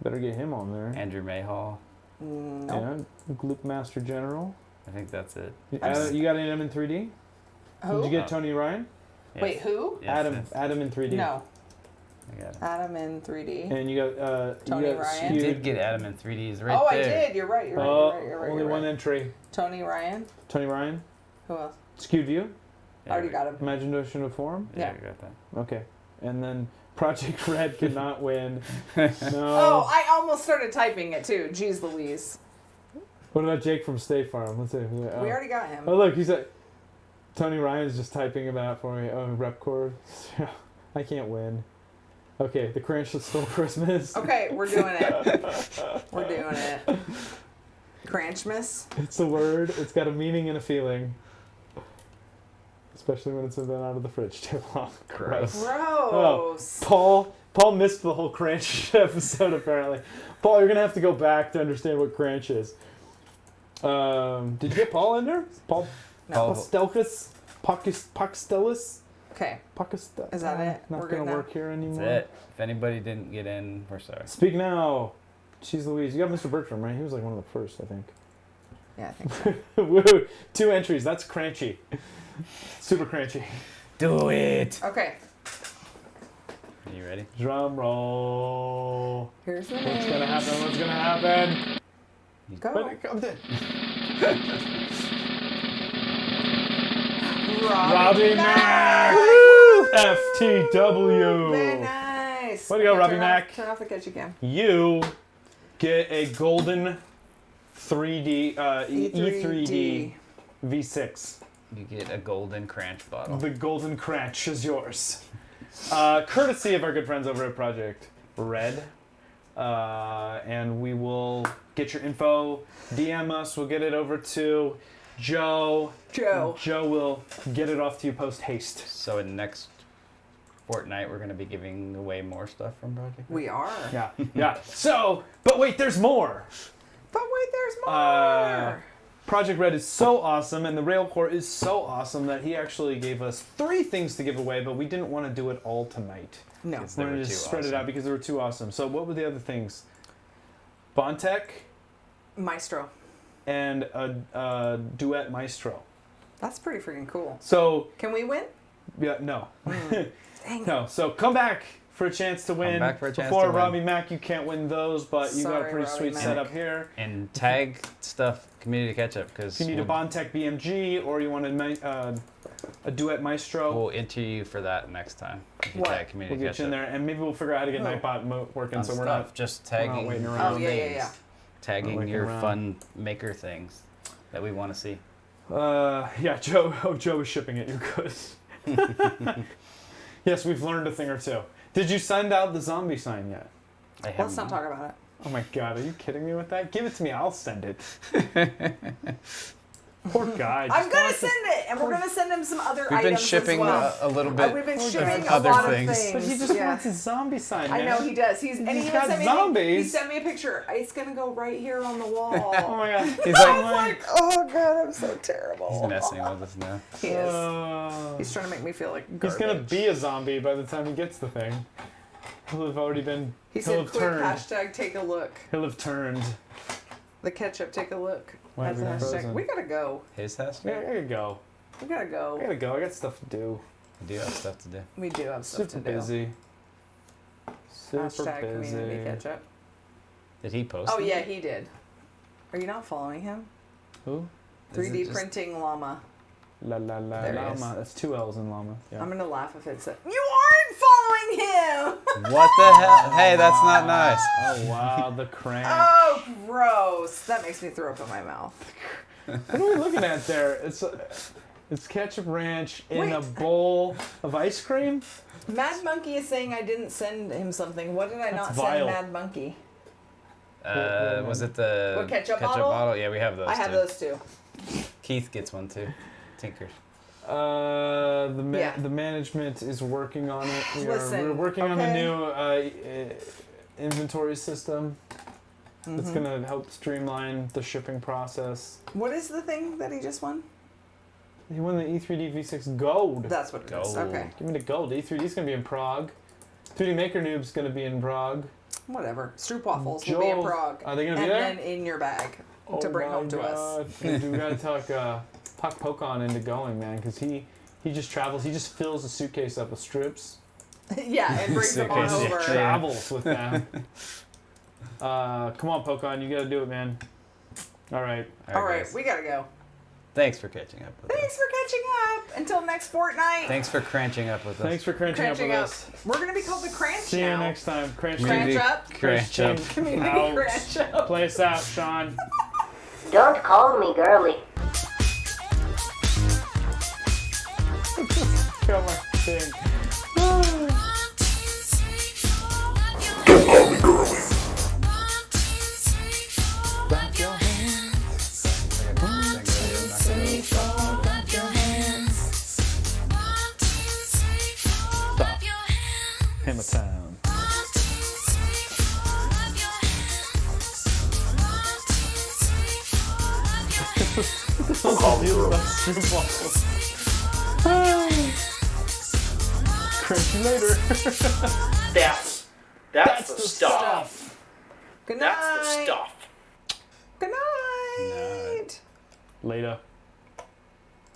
Better get him on there. Andrew Mayhall. Nope. Yeah. Gloop Master General. I think that's it. You got him in 3D? Who? Did you get Oh. Tony Ryan? Yes. Wait, who? Yes, Adam in 3D. No. I got it. Adam in 3D. And you got Tony you got Ryan? You skewed. did get Adam in 3D. He's right Oh, I there. did. You're right. You're right. Oh, You're right. You're right. only You're one right. entry. Tony Ryan. Tony Ryan. Who else? Skewed View. Yeah, Already we- got him. Imagination of Form. Yeah, Yeah. we got that. Okay. And then Project Red could not win. No. Oh, I almost started typing it too. Jeez Louise. What about Jake from State Farm? Let's see. We already got him. Oh, look, he's like, Tony Ryan's just typing it out for me. Oh, rep cord. I can't win. Okay, the Cranch that stole Christmas. Okay, we're doing it. We're doing it. Cranchmas? It's a word. It's got a meaning and a feeling. Especially when it's been out of the fridge too long. Gross. Gross. Paul missed the whole Cranch episode apparently. Paul, you're gonna have to go back to understand what Cranch is. Did you get Paul in there? Paul No. Pastelkus? Pakistelis? Okay. Pakistel. Is that it? Not We're gonna good now? work here anymore. That's it. If anybody didn't get in, we're sorry. Speak now. Jeez Louise. You got Mr. Bertram, right? He was like one of the first, I think. Yeah, I think so. Woo! 2 entries. That's cranchy. Super cranchy. Do it. Okay. Are you ready? Drum roll. Here's the What's name. gonna happen? What's gonna happen? Go. But come there. Robbie Mack. Very FTW. nice. Way to go, Okay, Robbie turn Mack. Turn off the Ketchup cam. You get a golden 3D E3D V6. You get a golden cranch bottle. The golden cranch is yours. Courtesy of our good friends over at Project Red. And we will get your info, DM us, we'll get it over to Joe. Joe will get it off to you post haste. So in next fortnight, we're going to be giving away more stuff from Project. We are. Yeah. So, but wait, there's more. But wait, there's more. Project Red is so awesome, and the Railcore is so awesome that he actually gave us 3 things to give away, but we didn't want to do it all tonight. No. It's- We're They going were to just too spread it awesome. out because they were too awesome. So what were the other things? Bontek Maestro. and a duet maestro. That's pretty freaking cool. So, Can we win? yeah, no. Dang. No, so come back for a chance to win. back for a chance Before to win. Robbie Mack, you can't win those, but you got a Sorry, pretty Robbie sweet Mack. setup here. And tag stuff Community Ketchup because If you need a Bontek BMG or you want a duet maestro, we'll enter you for that next time. If you What? tag Community we'll get you in Ketchup. there, and maybe we'll figure out how to get Oh. Nightbot working, On so we're stuff, not. just we're not tagging. waiting around. Oh, yeah, yeah, yeah. Tagging waiting your around. fun maker things that we want to see. Yeah, Joe. Oh, Joe is shipping it. You're good. Yes, we've learned a thing or two. Did you send out the zombie sign yet? Let's not talk about it. Oh my God, are you kidding me with that? Give it to me. I'll send it. Poor guy. I'm just gonna wants to- send it, and we're gonna send him some other We've items been shipping as well. a little bit. We've been of shipping a other lot things. of things. But he just yeah. wants his zombie sign, man. I know he does. He's He's even got sent me zombies. He sent me a picture. It's gonna go right here on the wall. Oh my God. He's I like, was like, oh god, I'm so terrible. he's messing with us now. He is. He's He's trying to make me feel like gonna garbage. be a zombie by the time he gets the thing. He'll have already been. He He'll said, have "Quick turned. hashtag take a look." He'll have turned. The ketchup, take a look. Why That's are a we hashtag. frozen? We gotta go. His house? Yeah, I gotta go. We gotta I go. gotta go. I got stuff to do. We do have stuff to do. We do have stuff Super to do. busy. Super Hashtag community busy. ketchup. Did he post Oh it? yeah, he did. Are you not following him? Who? Is it 3D just- printing llama. La la la There he llama. is. That's 2 L's in llama. Yeah. I'm gonna laugh if it's a. You aren't following him. What the hell? Hey, that's not nice. Oh wow, the crank. Oh, gross. That makes me throw up in my mouth. What are we looking at there? It's ketchup ranch in Wait. a bowl of ice cream. Mad Monkey is saying I didn't send him something. What did I That's not vile. send Mad Monkey? Was it the What, ketchup bottle? Yeah, we have those I have too. those too. Keith gets one too. Tinker. Yeah. The management is working on it. Listen, We're working on the okay. new inventory system. It's Mhm. gonna help streamline the shipping process. What is the thing that he just won? He won the E3D V6 Gold. That's what it is. Gold. Okay. Give me the gold. E3D's gonna be in Prague. 3D Maker Noob's gonna be in Prague. Whatever. Stroopwafels will be in Joel- Prague. Are they gonna be And there? then in your bag to bring my home to us. God. And we gotta talk Puck Pokon into going, man, because he just travels. He just fills a suitcase up with strips. Yeah, and brings them on Suitcase, yeah. over. Travels with them. Come on, Pokon, you gotta do it, man. All right. All right, guys. we gotta go. Thanks for catching up with Thanks us. for catching up. Until next fortnight. Thanks for cranching up with us. Thanks for crunching up with Cranching up. us. We're gonna be called the Cranch See now. you next time. Crunch Cranch team. up. Cranch up. team. Community Out. Cranch up. Play us out, Sean. Don't call me girly. Kill my thing. Clap your Hammer Town. Crank you later. That's the stuff. Good night. That's the stuff. Good night. Later.